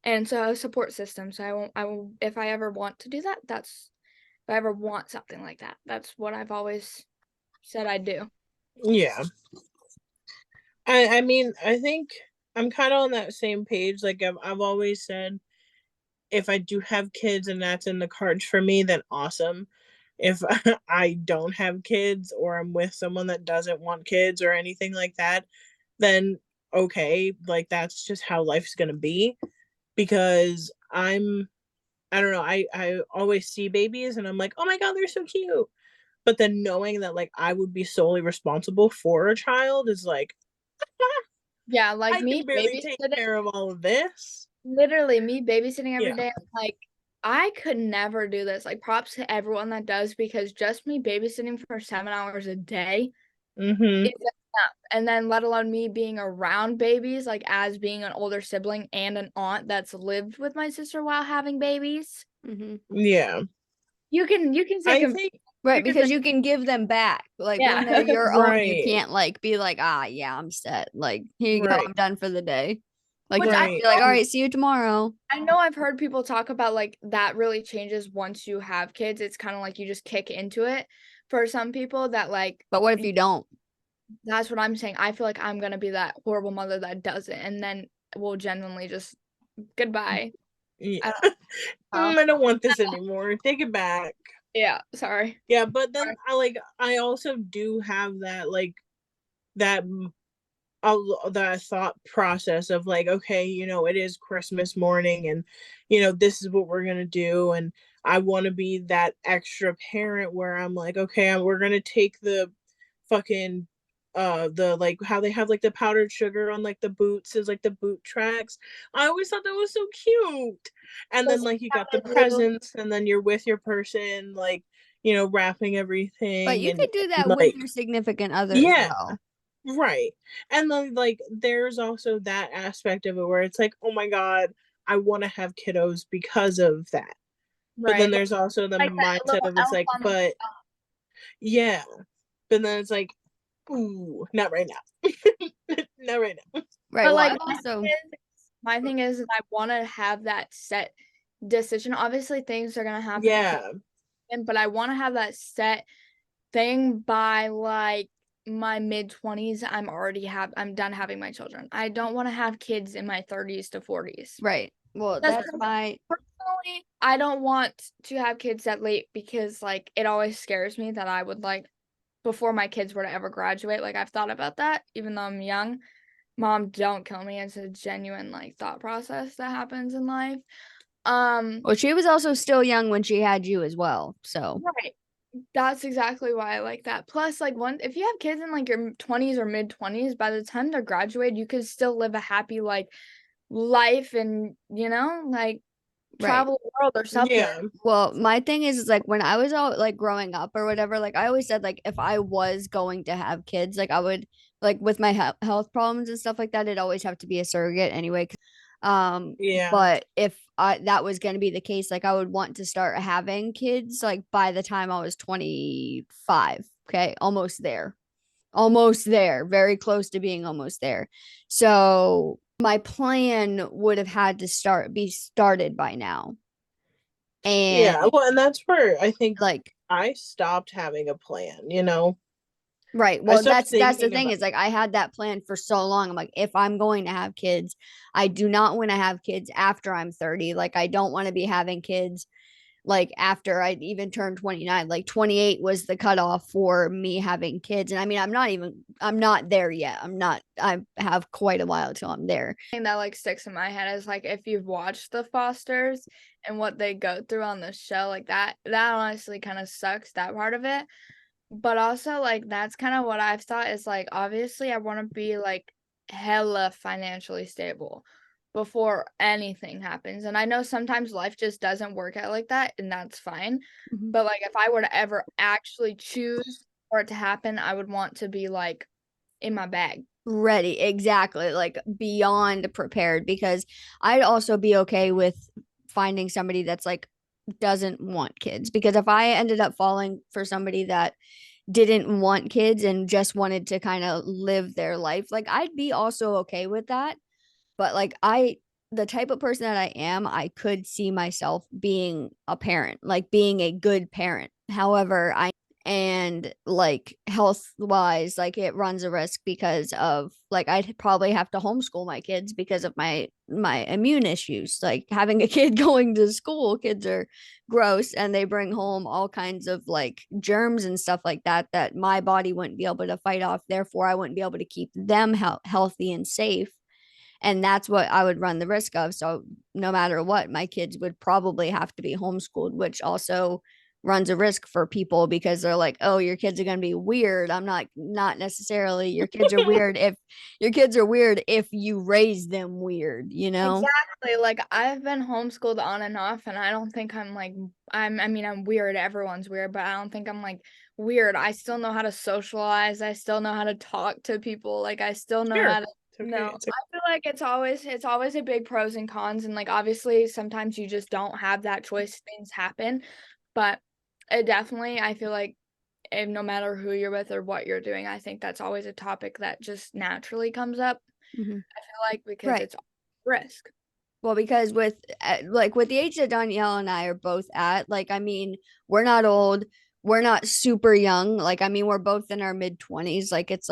and so a support system. So I will if I ever want to do that, if I ever want something like that, that's what I've always said I'd do. Yeah. I mean, I think I'm kind of on that same page. Like I've always said, if I do have kids and that's in the cards for me, then awesome. If I don't have kids or I'm with someone that doesn't want kids or anything like that, then okay, like that's just how life's gonna be. Because I don't know, I always see babies and I'm like, oh my god, they're so cute. But then knowing that like I would be solely responsible for a child is like, Yeah, like I me can barely take babysitting. care of all of this. Literally, me babysitting every Yeah. day. I'm like, I could never do this. Like, props to everyone that does because just me babysitting for 7 hours a day Mm-hmm. is enough. And then, let alone me being around babies, like as being an older sibling and an aunt that's lived with my sister while having babies. Mm-hmm. Yeah. You can I take a think Right, because you can give them back. Like when Yeah. they're your own, you Right. can't like be like, yeah, I'm set. Like, here you go, Right. I'm done for the day. Like Which you I have to be like, all right, see you tomorrow. I know I've heard people talk about like that really changes once you have kids. It's kind of like you just kick into it for some people that like. But what if you don't? That's what I'm saying. I feel like I'm gonna be that horrible mother that doesn't, and then we'll genuinely just goodbye. Yeah. I I don't want this anymore. Take it back. Yeah, sorry. Yeah, but then I also do have that like that that thought process of like, okay, you know, it is Christmas morning and you know, this is what we're gonna do. And I want to be that extra parent where I'm like, okay, we're gonna take the fucking the like how they have like the powdered sugar on like the boots is like the boot tracks. I always thought that was so cute. And then Those like you got the powdered presents and then you're with your person like, you know, wrapping everything. But you and could do that with like your significant other as yeah, well. right. And then like there's also that aspect of it where it's like, oh my god, I want to have kiddos because of that. But then Right. there's also the Like that mindset little of it's elf like, on the but shelf. yeah. But then it's like, ooh, not right now. Not right now. Right. But Well, like I'm also my thing is I want to have that set decision. Obviously, things are gonna happen. Yeah. But I want to have that set thing by like my mid-20s. I'm done having my children. I don't want to have kids in my 30s to 40s. right. Well, That's that's my personally, I don't want to have kids that late because like it always scares me that I would like before my kids were to ever graduate. Like I've thought about that, even though I'm young. Mom, don't kill me. It's a genuine like thought process that happens in life. well, she was also still young when she had you as well. So Right. That's exactly why I like that. Plus, like if you have kids in like your 20s or mid-20s, by the time they're graduated, you could still live a happy like life and like right. travel the world or something. Yeah. Well, my thing is like when I was all like growing up or whatever, like I always said like if I was going to have kids, like I would like with my health problems and stuff like that, it'd always have to be a surrogate anyway. Yeah. But if that was going to be the case, like I would want to start having kids like by the time I was 25. Okay, almost there. Almost there, very close to being almost there. So my plan would have had to be started by now. And Yeah, well, and that's where I think like I stopped having a plan, you know? right. I Well, stopped that's the thinking thing about is like I had that plan for so long. I'm like, if I'm going to have kids, I do not want to have kids after I'm 30. Like I don't want to be having kids like after I even turned 29. Like 28 was the cutoff for me having kids. And I mean, I'm not there yet. I have quite a while till I'm there. Thing that like sticks in my head is like if you've watched the Fosters and what they go through on the show, like that honestly kind of sucks, that part of it. But also like that's kind of what I've thought is like obviously I want to be like hella financially stable before anything happens. And I know sometimes life just doesn't work out like that, and that's fine. Mhm. But like if I were to ever actually choose for it to happen, I would want to be like in my bag. Ready, exactly, like beyond prepared, because I'd also be okay with finding somebody that's like doesn't want kids, because if I ended up falling for somebody that didn't want kids and just wanted to kind of live their life, like I'd be also okay with that. But like the type of person that I am, I could see myself being a parent, like being a good parent. However, and like health wise, like it runs a risk because of like I'd probably have to homeschool my kids because of my immune issues. Like having a kid going to school, kids are gross and they bring home all kinds of like germs and stuff like that that my body wouldn't be able to fight off. Therefore, I wouldn't be able to keep them healthy and safe, and that's what I would run the risk of. So no matter what, my kids would probably have to be homeschooled, which also runs a risk for people because they're like, oh, your kids are going to be weird. I'm not necessarily. Your kids are weird if you raise them weird, you know? Exactly. Like I've been homeschooled on and off, and I don't think I'm like I mean I'm weird. Everyone's weird, but I don't think I'm like weird. I still know how to socialize. I still know how to talk to people. Like I still know Sure. how to It's okay. no. It's okay. I feel like it's always a big pros and cons, and like obviously sometimes you just don't have that choice. Things happen, but it definitely I feel like if no matter who you're with or what you're doing, I think that's always a topic that just naturally comes up. Mm-hmm. I feel like because Right. it's risk. Well, because with like with the age that Danielle and I are both at, like I mean, we're not old, we're not super young. Like I mean, we're both in our mid 20s. Like it's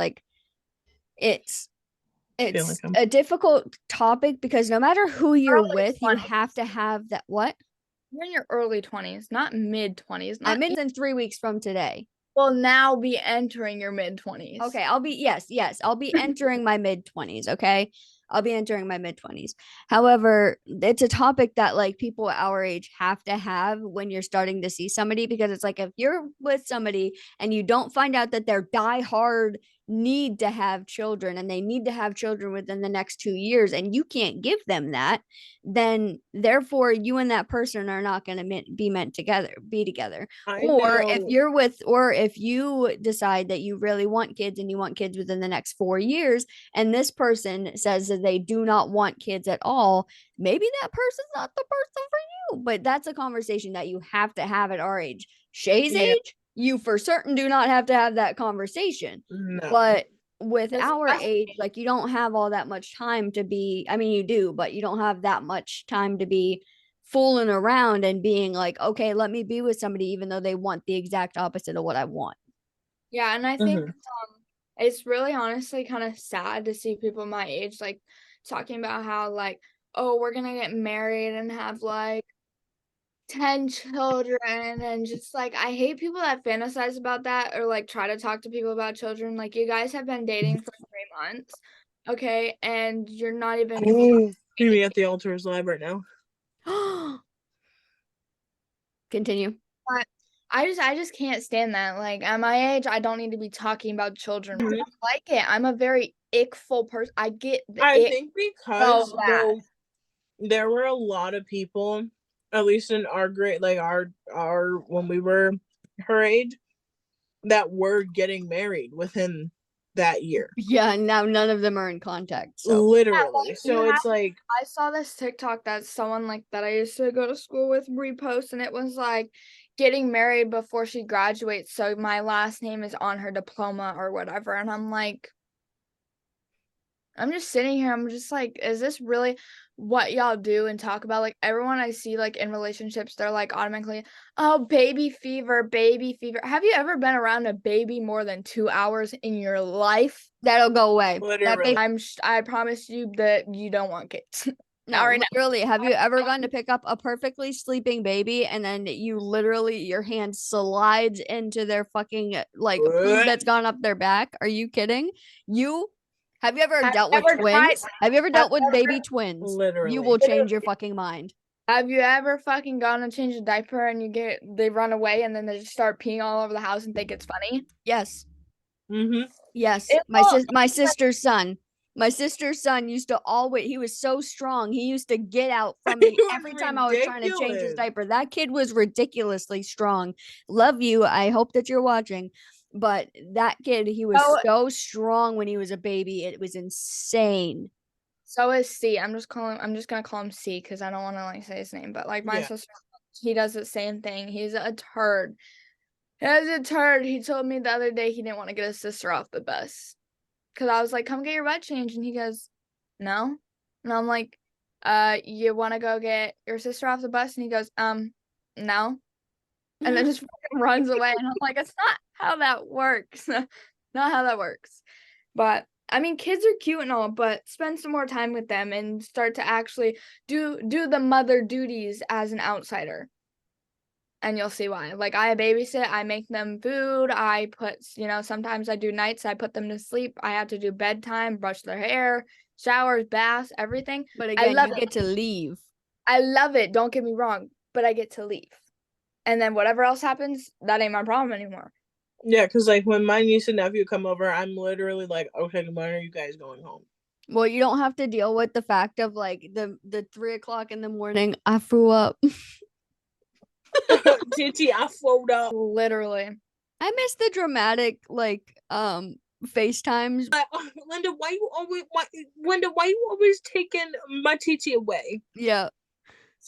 I feel like it's I'm a difficult topic because no matter who you're Early with, you 20s. have to have that what? You're in your early 20s, not mid 20s, not I'm in 3 weeks from today. will now be entering your mid 20s. Okay, yes, I'll be entering my mid 20s, okay? I'll be entering my mid 20s. However, it's a topic that like people our age have to have when you're starting to see somebody, because it's like if you're with somebody and you don't find out that they're diehard need to have children and they need to have children within the next 2 years and you can't give them that, then therefore you and that person are not going to be together. I Or if know. or if you decide that you really want kids and you want kids within the next 4 years, and this person says that they do not want kids at all, maybe that person's not the person for you. But that's a conversation that you have to have at our age. Shay's Yeah. age, you for certain do not have to have that conversation. No. But with our Especially age, like you don't have all that much time to be, I mean, you do, but you don't have that much time to be fooling around and being like, okay, let me be with somebody, even though they want the exact opposite of what I want. yeah, and I think Mhm. it's really honestly kind of sad to see people my age like talking about how like, oh, we're gonna get married and have like 10 children, and just like I hate people that fantasize about that or like try to talk to people about children. Like you guys have been dating for 3 months, okay, and you're not even Oh, me at the altar is live right now. Continue. But I just can't stand that. Like at my age, I don't need to be talking about children. I Mhm. don't like it. I'm a very ickful person. I get the I ick think so because bad. there were a lot of people, at least in our grade, like our when we were her age, that were getting married within that year. Yeah, now none of them are in contact. So Literally. So it's like, I saw this TikTok that someone like that I used to go to school with repost, and it was like getting married before she graduates, so my last name is on her diploma or whatever. And I'm like, I'm just sitting here, I'm just like, is this really what y'all do and talk about? Like, everyone I see like in relationships, they're like automatically, oh, baby fever, baby fever. Have you ever been around a baby more than 2 hours in your life? that'll go away. That literally. baby, I promise you that you don't want kids. no, All right, literally. Have you ever gone to pick up a perfectly sleeping baby and then you literally your hand slides into their fucking like food that's gone up their back? Are you kidding? Have you ever dealt with twins? Have you ever dealt with baby twins? Literally. You will change your fucking mind. Have you ever fucking gone to change a diaper and they run away and then they just start peeing all over the house and think it's funny? Yes. Mm-hmm. Yes. It My sister's son. My sister's son used to always, he was so strong. He used to get out from me It was every time I was trying to change his ridiculous. diaper. That kid was ridiculously strong. Love you. I hope that you're watching. But that kid, he was so strong when he was a baby. It was insane. So is C. I'm just gonna call him C because I don't want to like say his name. But like my Yeah. sister, he does the same thing. He's a turd. He's a turd. He told me the other day he didn't want to get his sister off the bus. Cause I was like, come get your butt changed. And he goes, no. And I'm like, you wanna go get your sister off the bus? And he goes, no. And then just fucking runs away. And I'm like, it's not how that works. Not how that works. But I mean, kids are cute and all, but spend some more time with them and start to actually do the mother duties as an outsider. And you'll see why. Like, I babysit, I make them food, I put, sometimes I do nights, I put them to sleep, I have to do bedtime, brush their hair, showers, baths, everything. But I again, love you it. get to leave. I love it, don't get me wrong, but I get to leave. And then whatever else happens, that ain't my problem anymore. Yeah, because like when my niece and nephew come over, I'm literally like, okay, when are you guys going home? Well, you don't have to deal with the fact of like the 3 o'clock in the morning. I threw up. Titi, I fold up. Literally. I miss the dramatic like FaceTimes. Linda, why you always taking my Titi away? Yeah.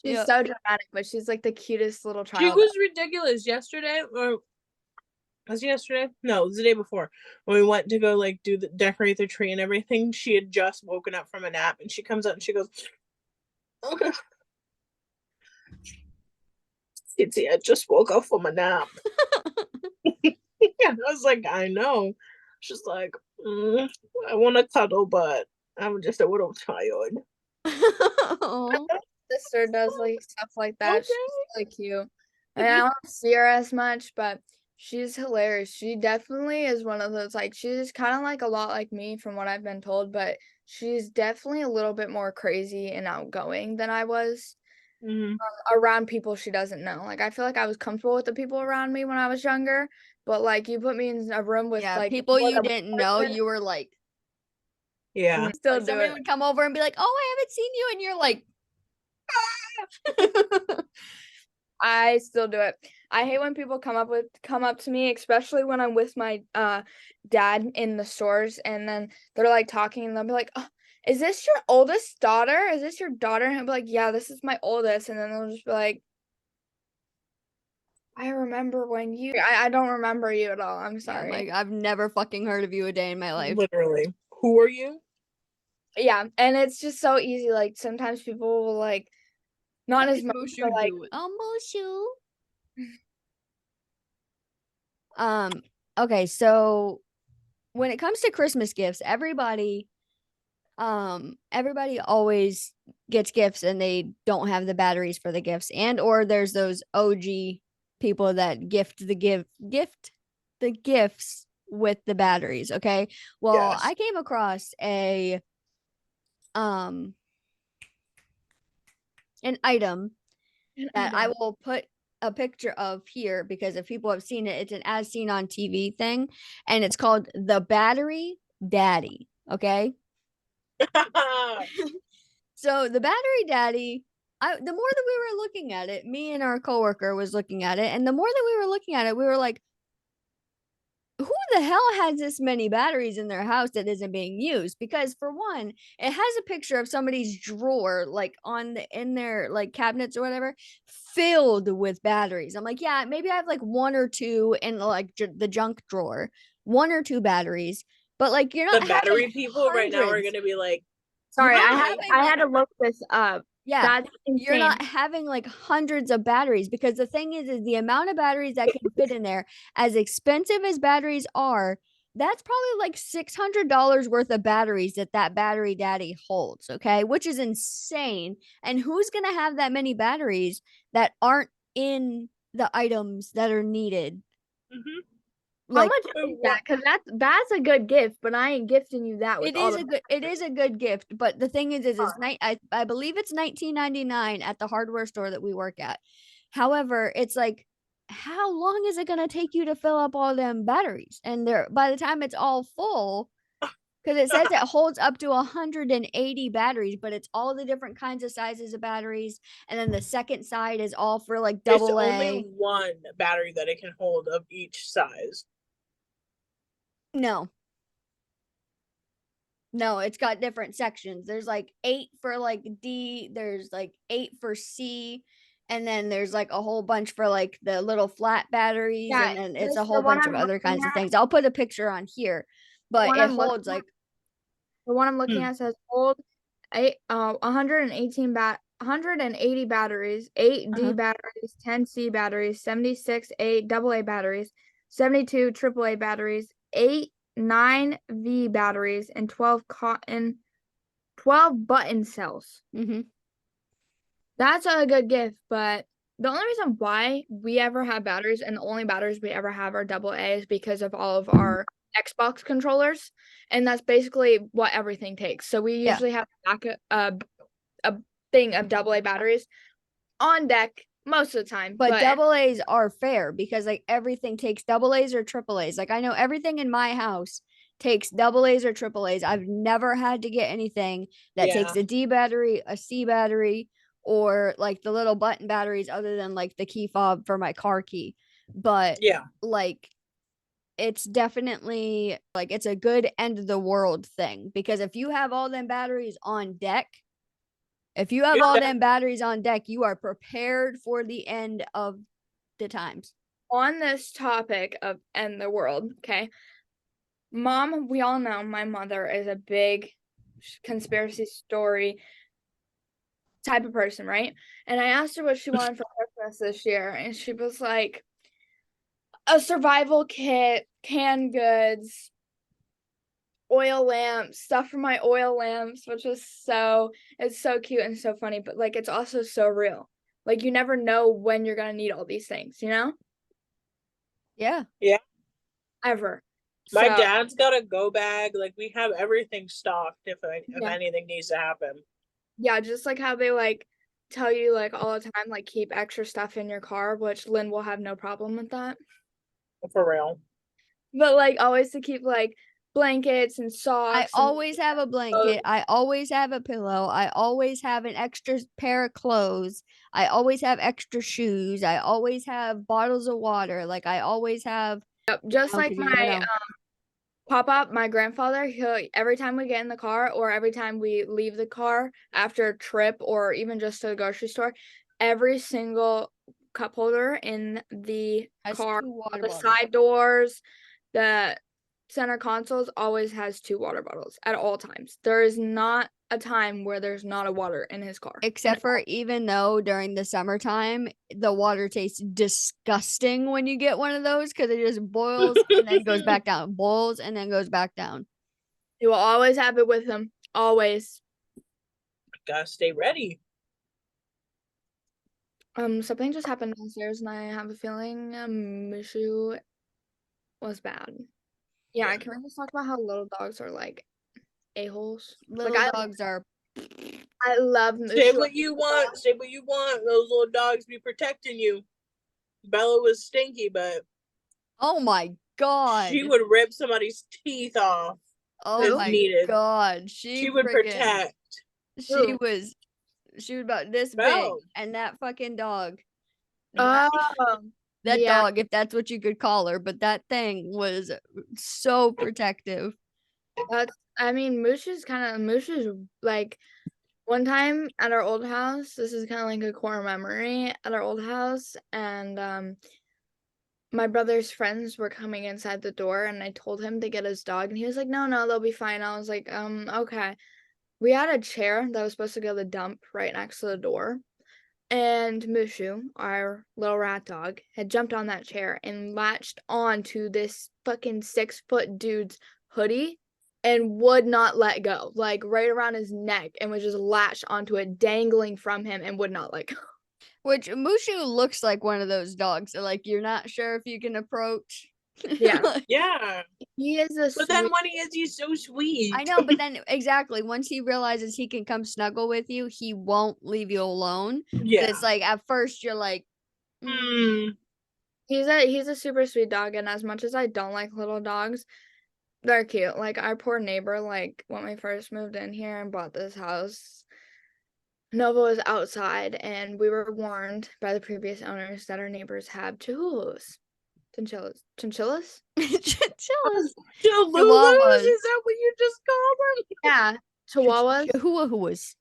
She's Yeah. so dramatic, but she's like the cutest little child. She was ridiculous yesterday, or was it yesterday? No, it was the day before. When we went to go like decorate the tree and everything, she had just woken up from a nap and she comes out and she goes, okay. Titi, I just woke up from a nap. Yeah, I was like, I know. She's like, I want to cuddle, but I'm just a little tired. Oh. My sister does like stuff like that. Okay. She's really cute. And I don't see her as much, but she's hilarious. She definitely is one of those, like, she's kind of like a lot like me from what I've been told, but she's definitely a little bit more crazy and outgoing than I was. Around people she doesn't know. Like, I feel like I was comfortable with the people around me when I was younger, but like you put me in a room with like people you didn't know, you were like, yeah. Still like do somebody it. would come over and be like, oh, I haven't seen you, and you're like, I still do it. I hate when people come up to me, especially when I'm with my dad in the stores, and then they're like talking and they'll be like, oh, is this your oldest daughter? Is this your daughter? And I'll be like, yeah, this is my oldest. And then they'll just be like, I remember when you I don't remember you at all. I'm sorry. yeah, like I've never fucking heard of you a day in my life. Literally. Who are you? Yeah, and it's just so easy. Like, sometimes people will like not as much, but like, okay, so when it comes to Christmas gifts, everybody always gets gifts and they don't have the batteries for the gifts, and or there's those OG people that gift the gifts with the batteries. Okay, well, Yes. I came across an item that I will put a picture of here, because if people have seen it, it's an as seen on TV thing, and it's called the Battery Daddy. Okay. So the Battery Daddy, the more that we were looking at it, me and our coworker was looking at it, and the more that we were looking at it, we were like, who the hell has this many batteries in their house that isn't being used? Because for one, it has a picture of somebody's drawer, like in their like cabinets or whatever, filled with batteries. I'm like, yeah, maybe I have like one or two in like the junk drawer, one or two batteries, but like you're The not battery having people right now are hundreds. going to be like, Sorry, You're I not had having, I like- had to look this up. Yeah, That's you're insane. not having like hundreds of batteries, because the thing is the amount of batteries that can fit in there, as expensive as batteries are, that's probably like $600 worth of batteries that battery daddy holds, okay? Which is insane. And who's going to have that many batteries that aren't in the items that are needed? mhm. How Like, much is that? Because that's a good gift, but I ain't gifting you that with it all is the it is a good gift, but the thing is I believe it's $19.99 at the hardware store that we work at. However, it's like, how long is it gonna take you to fill up all them batteries? And they're, by the time it's all full, because it says it holds up to 180 batteries, but it's all the different kinds of sizes of batteries, and then the second side is all for like There's double only A. one battery that it can hold of each size. No. No, it's got different sections. There's like 8 for like D, there's like 8 for C, and then there's like a whole bunch for like the little flat batteries, Yeah, and then it's this- a whole the one bunch of I'm other looking kinds of at- things. I'll put a picture on here, but one it I'm looking holds at- like The one I'm looking Hmm. at says hold 180 batteries, 8 D Uh-huh. batteries, 10 C batteries, 76 AA batteries, 72 AAA batteries, 9 V batteries, and 12 button cells. mhm. That's a good gift, but the only reason why we ever have batteries, and the only batteries we ever have are AA, is because of all of our Xbox controllers, and that's basically what everything takes. So we Yeah. usually have a thing of AA batteries on deck most of the time. But double A's are fair, because like everything takes double A's or triple A's. Like I know everything in my house takes double A's or triple A's. I've never had to get anything that takes Yeah. a D battery, a C battery, or like the little button batteries, other than like the key fob for my car key. But Yeah. like it's definitely like it's a good end of the world thing, because if you have all them batteries on deck, you are prepared for the end of the times. on this topic of end the world, okay? Mom, we all know my mother is a big conspiracy story type of person, right? And I asked her what she wanted for Christmas this year, and she was like, a survival kit, canned goods, oil lamps, stuff for my oil lamps, which was it's so cute and so funny, but like it's also so real. Like you never know when you're gonna need all these things, you know? Yeah. Ever. My So, dad's got a go bag. Like we have everything stocked if Yeah. anything needs to happen. yeah, just like how they like tell you like all the time, like keep extra stuff in your car, which Lynn will have no problem with that. For real. But like always to keep like blankets and I socks. always have a blanket. I always have a pillow. I always have an extra pair of clothes. I always have extra shoes. I always have bottles of water. Like I always have, Just know, like 'cause you never my know. Pop-Up, my grandfather, he'll every time we get in the car or every time we leave the car after a trip or even just to the grocery store, every single cup holder in the Has car, 2 water the bottles. side doors, the center consoles always has 2 water bottles at all times. There is not a time where there's not a water in his car. Except for, even though during the summertime the water tastes disgusting when you get one of those, because it just boils and then goes back down, boils and then goes back down. He will always have it with him. Always. Gotta stay ready. Something just happened downstairs and I have a feeling Mishu was bad. Yeah, can we just talk about how little dogs are like a-holes? Little Like dogs are I love Say Mishu. what you want. Say what you want. Those little dogs be protecting you. Bella was stinky, but oh my god. she would rip somebody's teeth off. Oh if my needed. god. She would protect. She was about this big, Belle. and that fucking dog. Oh, that Yeah. dog, if that's what you could call her, but that thing was so protective. Moosh is like one time at our old house, this is kind of like a core memory at our old house, and my brother's friends were coming inside the door, and I told him to get his dog, and he was like, no, they'll be fine. I was like, okay. We had a chair that was supposed to go to the dump right next to the door, and Mushu, our little rat dog, had jumped on that chair and latched on to this fucking 6-foot dude's hoodie and would not let go, like right around his neck, and was just latched onto it, dangling from him, and would not let go. Which Mushu looks like one of those dogs that, like, you're not sure if you can approach. Yeah. Like, Yeah. He is a But then sweet. when he is, he's so sweet. I know, but then exactly once he realizes he can come snuggle with you, he won't leave you alone. But Yeah. it's like at first you're like, Mm. He's a super sweet dog, and as much as I don't like little dogs, they're cute. Like our poor neighbor, like when we first moved in here and bought this house, Nova was outside, and we were warned by the previous owners that our neighbors have chinchillas. Chinchillas. chinchillas. Cholulus? Chihuahuas. Is that what you just called them? Yeah, chihuahuas. Chihuahuas.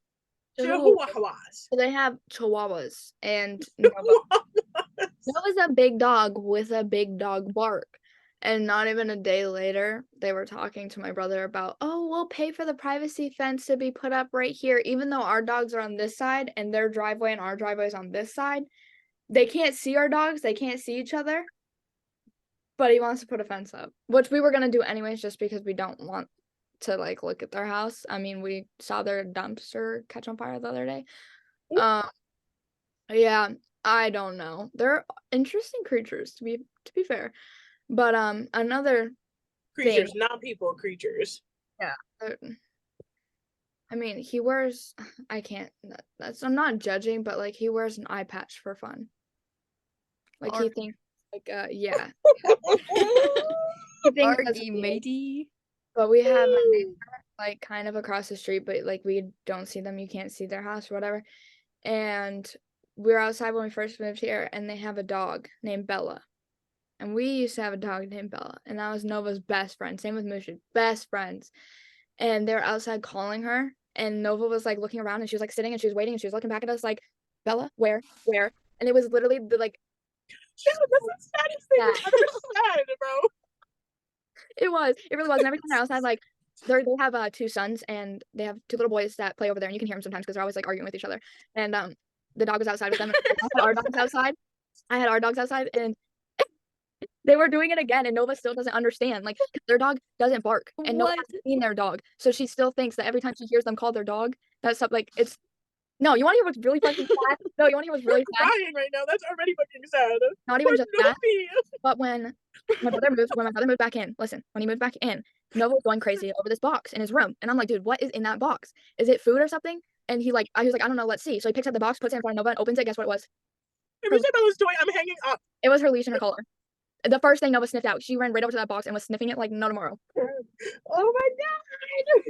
Chihuahuas. So they have chihuahuas, and Nova's a big dog with a big dog bark. And not even a day later, they were talking to my brother about, oh, we'll pay for the privacy fence to be put up right here, even though our dogs are on this side and their driveway and our driveway is on this side. They can't see our dogs, they can't see each other. But he wants to put a fence up, which we were gonna do anyways, just because we don't want to like look at their house. I mean, we saw their dumpster catch on fire the other day. Yeah, I don't know. They're interesting creatures to be fair. But another Creatures, thing, not people, creatures. yeah. I mean, he wears. I can't. I'm not judging, but like he wears an eye patch for fun. Like he thinks, like yeah. He thinks that's Argy weird. matey. But we have a neighbor like kind of across the street, but like we don't see them. You can't see their house or whatever. And we were outside when we first moved here, and they have a dog named Bella. And we used to have a dog named Bella, and that was Nova's best friend. Same with Mushu, best friends. And they were outside calling her, and Nova was like looking around, and she was like sitting, and she was waiting, and she was looking back at us like, Bella, where? And it was literally the like. Yeah, that's the saddest thing I've ever said, bro. It really was. And every time they're outside, like they have 2 sons, and they have 2 little boys that play over there, and you can hear them sometimes because they're always like arguing with each other. And the dog was outside with them. I had our dogs outside, and they were doing it again, and Nova still doesn't understand. Like their dog doesn't bark, and Nova hasn't seen their dog, so she still thinks that every time she hears them call their dog, that's something like it's. No, you want to hear what's really fucking sad? No, you want to hear what's really sad? I'm crying right now. That's already fucking sad. Not even just that. Novi. But when my brother moved back in, listen, when he moved back in, Nova was going crazy over this box in his room. And I'm like, dude, what is in that box? Is it food or something? And he was like, I don't know, let's see. So he picks up the box, puts it in front of Nova, and opens it. Guess what it was? Every time I was doing, I'm hanging up. It was her leash and her collar. The first thing Nova sniffed out, she ran right over to that box and was sniffing it like no tomorrow. Oh my god.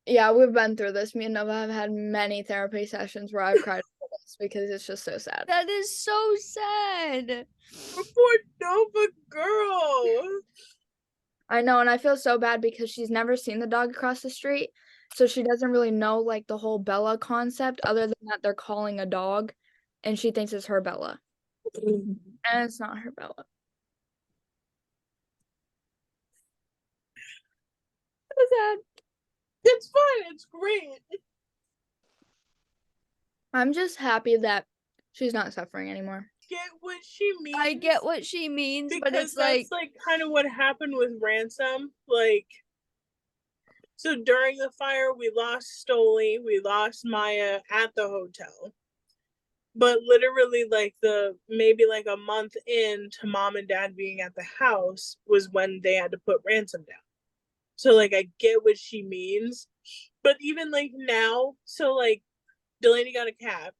Yeah, we've been through this. Me and Nova have had many therapy sessions where I've cried for this because it's just so sad. That is so sad. Poor Nova girl. I know, and I feel so bad because she's never seen the dog across the street, so she doesn't really know like the whole Bella concept other than that they're calling a dog, and she thinks it's her Bella. And it's not her Bella. So sad. It's fun. It's great. I'm just happy that she's not suffering anymore. Get what she means. I get what she means, because but it's that's like kind of what happened with Ransom. Like, so during the fire, we lost Stoli, we lost Maya at the hotel. But literally, like maybe like a month into mom and dad being at the house was when they had to put Ransom down. So like I get what she means, but even like now, so like Delaney got a cat,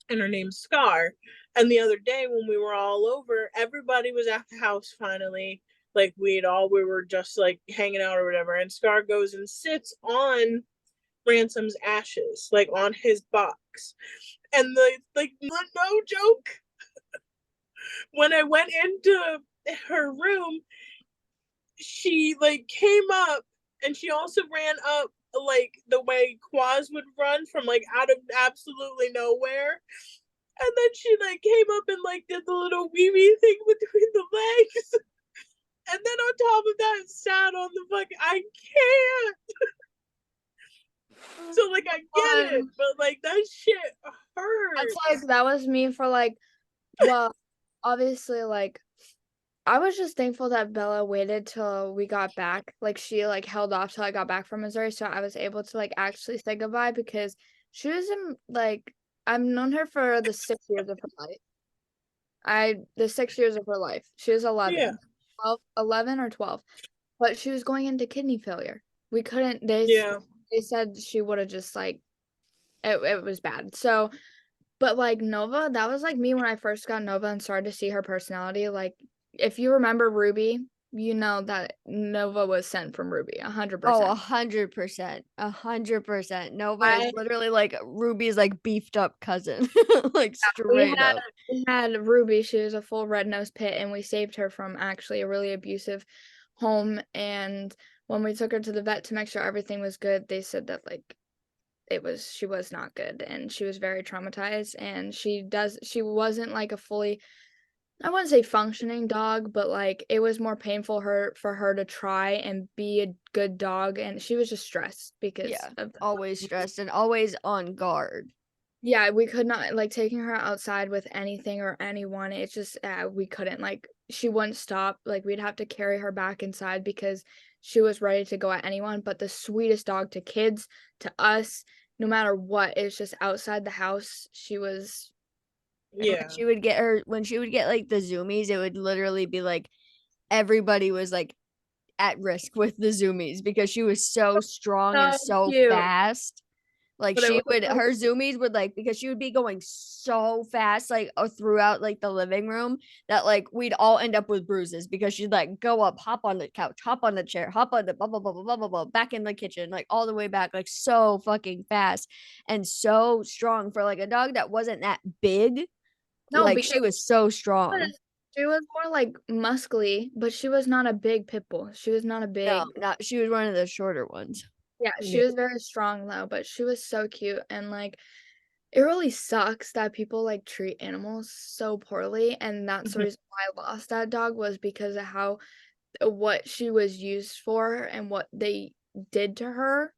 and her name's Scar. And the other day when we were all over, everybody was at the house finally. Like we were just like hanging out or whatever. And Scar goes and sits on Ransom's ashes, like on his box. And like no joke, when I went into her room, she like came up and she also ran up like the way Quaz would run from like out of absolutely nowhere. And then she like came up and like did the little wee wee thing between the legs. And then on top of that, sat on the fucking. I can't. So like I get it, but like that shit hurts. That's like that was me for like, well, obviously like I was just thankful that Bella waited till we got back. Like she like held off till I got back from Missouri, so I was able to like actually say goodbye because she was in like I've known her for the 6 years of her life. The 6 years of her life. She was 11. Yeah. 12, 11 or 12. But she was going into kidney failure. We couldn't Yeah. they said she would have just like it was bad. So but like Nova, that was like me when I first got Nova and started to see her personality. Like if you remember Ruby, you know that Nova was sent from Ruby, 100%. Oh, 100%. 100%. Nova is I literally like Ruby's like beefed up cousin. Like we straight had up. we had Ruby. She was a full red-nosed pit, and we saved her from actually a really abusive home. And when we took her to the vet to make sure everything was good, they said that like she was not good, and she was very traumatized. And she wasn't like a fully, I wouldn't say functioning dog, but like it was more painful for her to try and be a good dog, and she was just stressed because Yeah. of Always stressed and always on guard. yeah, we could not like taking her outside with anything or anyone. It's just we couldn't like she wouldn't stop. Like we'd have to carry her back inside because she was ready to go at anyone. But the sweetest dog to kids, to us, no matter what, it's just outside the house. She was Yeah. When she would get like the zoomies, it would literally be like everybody was like at risk with the zoomies because she was so strong and so so cute. fast. Like But it was her zoomies would like because she would be going so fast like throughout like the living room that like we'd all end up with bruises because she'd like go up, hop on the couch, hop on the chair, hop on the blah blah blah blah blah blah, blah back in the kitchen, like all the way back, like so fucking fast and so strong for like a dog that wasn't that big. no, Like because she was so strong. she was more like muscly, but she was not a big pit bull. She was not a No, big. not she was one of the shorter ones. Yeah, she Yeah. was very strong though, but she was so cute. And like it really sucks that people like treat animals so poorly, and that's the reason why I lost that dog was because of how what she was used for and what they did to her.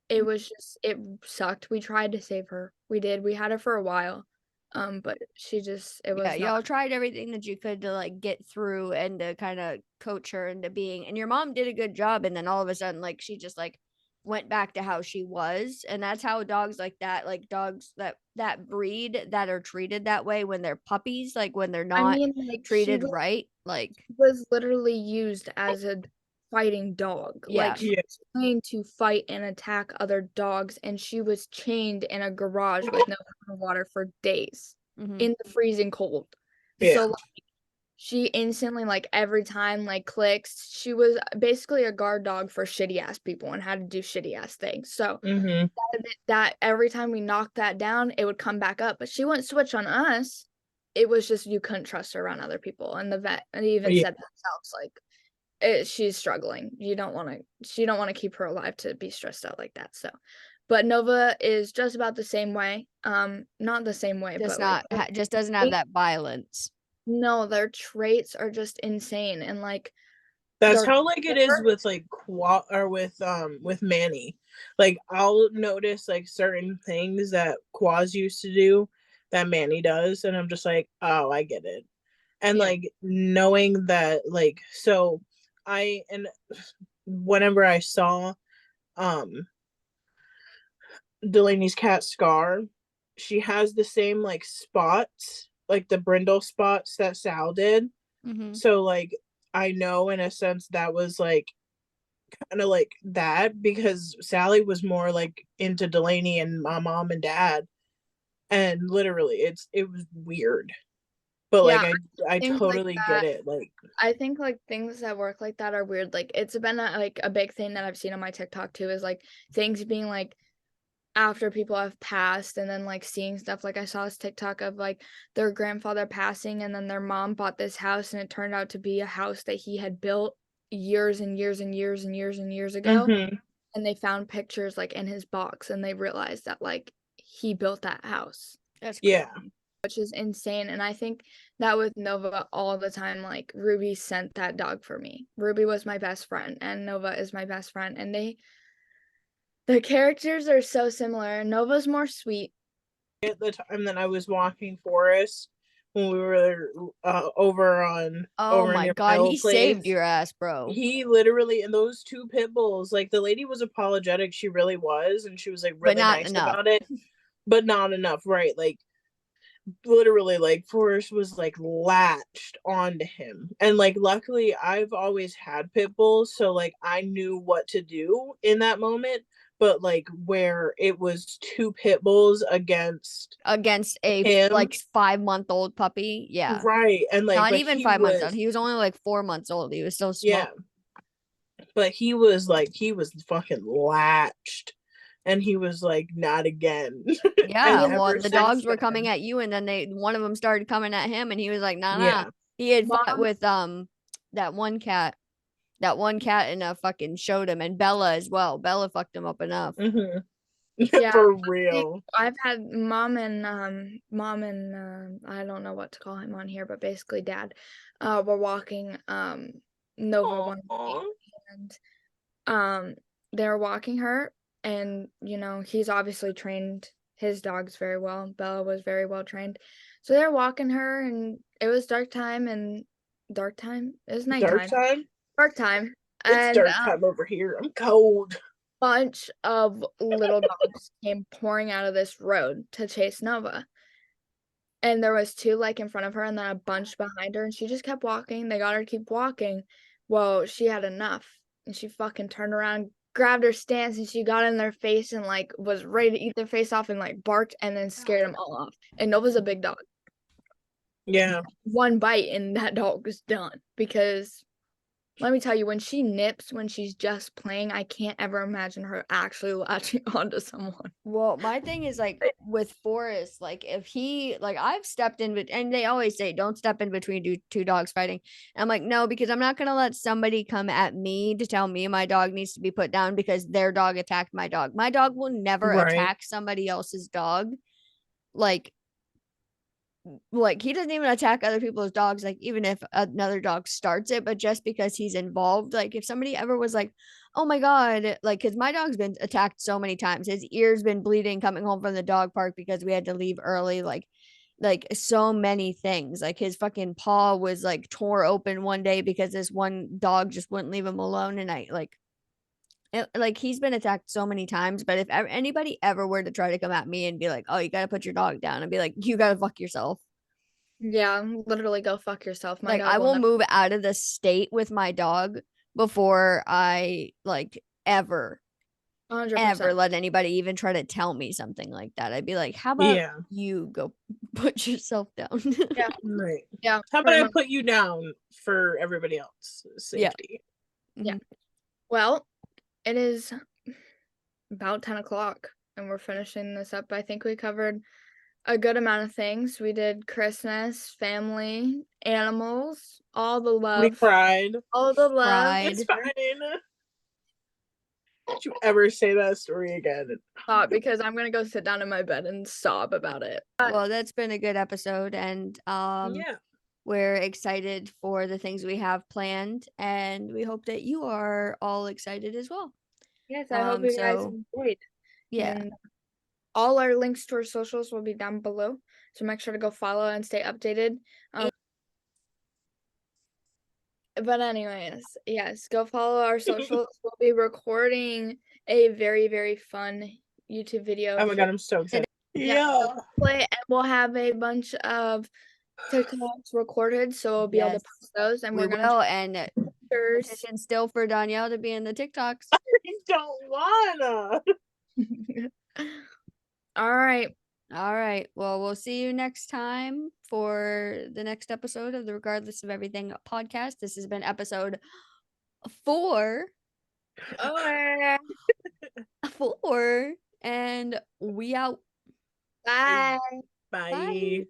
It was just it sucked. We tried to save her. We did. We had her for a while. But she just it Yeah, was not. y'all tried everything that you could to like get through and to kind of coach her into being, and your mom did a good job. And then all of a sudden, like she just like went back to how she was, and that's how dogs like dogs that breed that are treated that way when they're puppies, like when they're I not mean, like she treated right, like was literally used as a fighting dog. yeah, Like she Yeah. was trained to fight and attack other dogs, and she was chained in a garage with no food or water for days mm-hmm. in the freezing cold. Yeah. So like, she instantly like every time like clicks. She was basically a guard dog for shitty ass people and had to do shitty ass things. So Mm-hmm. that every time we knocked that down, it would come back up. But she wouldn't switch on us. It was just you couldn't trust her around other people. And the vet and even Yeah. said themselves like she's struggling. She don't want to keep her alive to be stressed out like that. So but Nova is just about the same way. Not the same way, Just but like not just doesn't have that violence. no, their traits are just insane and like That's they're how like it is with like with Manny. Like I'll notice like certain things that Quaz used to do that Manny does, and I'm just like, oh, I get it. And Yeah. like knowing that like so and whenever I saw um Delaney's cat Scar, she has the same like spots, like the brindle spots that Sal did. Mm-hmm. So like I know in a sense that was like kind of like that because Sally was more like into Delaney and my mom and dad, and literally it was weird, but Yeah, like I things like totally get that. it. Like I think like things that work like that are weird. Like it's been like a big thing that I've seen on my TikTok too is like things being like after people have passed, and then like seeing stuff. Like I saw this TikTok of like their grandfather passing, and then their mom bought this house, and it turned out to be a house that he had built years and years and years and years and years ago. Mm-hmm. And they found pictures like in his box, and they realized that like he built that house. That's Yeah. crazy. Which is insane. And I think that with Nova all the time, like Ruby sent that dog for me. Ruby was my best friend, and Nova is my best friend, and the characters are so similar. Nova's more sweet. At the time that I was walking Forest when we were over Oh my near god, my he old place, saved your ass, bro. he literally, and those two pit bulls, like the lady was apologetic, she really was, and she was like really not nice enough. about it, but not enough, right? Like literally, like Forrest was like latched onto him, and like luckily I've always had pit bulls, so like I knew what to do in that moment. But like where it was two pit bulls against a him, like 5-month-old puppy. Yeah. right? And like, Not but even he 5 months was, old. He was only like 4 months old. He was so small. yeah, but he was fucking latched, and he was like, not again. Yeah. And Well, ever the since dogs were coming then, at you, and then one of them started coming at him, and he was like, nah, nah. yeah, He had fought Mom, with that one cat. That one cat and fucking showed him, and Bella as well. Bella fucked him up enough. mm-hmm. yeah, For real. I've had mom and I don't know what to call him on here, but basically dad were walking Nova one day, Aww. and they were walking her, and you know he's obviously trained his dogs very well. Bella was very well trained, so they're walking her, and it was dark time, it was Dark nighttime, time? dark time, It's and dark time over here. I'm cold. bunch of little dogs came pouring out of this road to chase Nova. And there was two like in front of her and then a bunch behind her, and she just kept walking. They got her to keep walking. Well, she had enough, and she fucking turned around, grabbed her stance, and she got in their face and like was ready to eat their face off and like barked and then scared them all off. And Nova's a big dog. Yeah. One bite and that dog was done, because let me tell you, when she nips, when she's just playing, I can't ever imagine her actually latching onto someone. Well, my thing is like with Forrest, like if he like I've stepped in, and they always say don't step in between two dogs fighting. And I'm like, no, because I'm not gonna let somebody come at me to tell me my dog needs to be put down because their dog attacked my dog. My dog will never Right. attack somebody else's dog. Like he doesn't even attack other people's dogs, like even if another dog starts it, but just because he's involved. Like if somebody ever was like, oh my god, like because my dog's been attacked so many times, his ears been bleeding coming home from the dog park because we had to leave early, like so many things, like his fucking paw was like tore open one day because this one dog just wouldn't leave him alone, and like he's been attacked so many times. But if anybody ever were to try to come at me and be like, oh, you gotta put your dog down, and be like, you gotta fuck yourself. Yeah, literally go fuck yourself. My Like dog I will never. move out of the state with my dog before I like ever 100%. let anybody even try to tell me something like that. I'd be like, how about Yeah. you go put yourself down? Yeah, Right. yeah. How about pretty I much. put you down for everybody else's Yeah. safety? Yeah. Mhm. Well, it is about 10 o'clock, and we're finishing this up. I think we covered a good amount of things. We did Christmas, family, animals, all the We love. cried. All the love. Cried. It's fine. Don't you ever say that story again. Stop, because I'm gonna go sit down in my bed and sob about it. Well, that's been a good episode, and Yeah. we're excited for the things we have planned, and we hope that you are all excited as well. Yes, I hope you guys So enjoyed. yeah. And all our links to our socials will be down below, so make sure to go follow and stay updated. But anyways, yes, go follow our socials. We'll be recording a very, very fun YouTube video. Oh my god, I'm so excited. Yeah. Play, and we'll have a bunch of TikToks recorded, so we'll be able to Yes, post those, and we we're gonna will, and pictures. petition still for Danielle to be in the TikToks. I don't wanna. All right. All right. Well, we'll see you next time for the next episode of the Regardless of Everything podcast. This has been episode 4. Okay. 4. and we out. Bye. Bye. Bye.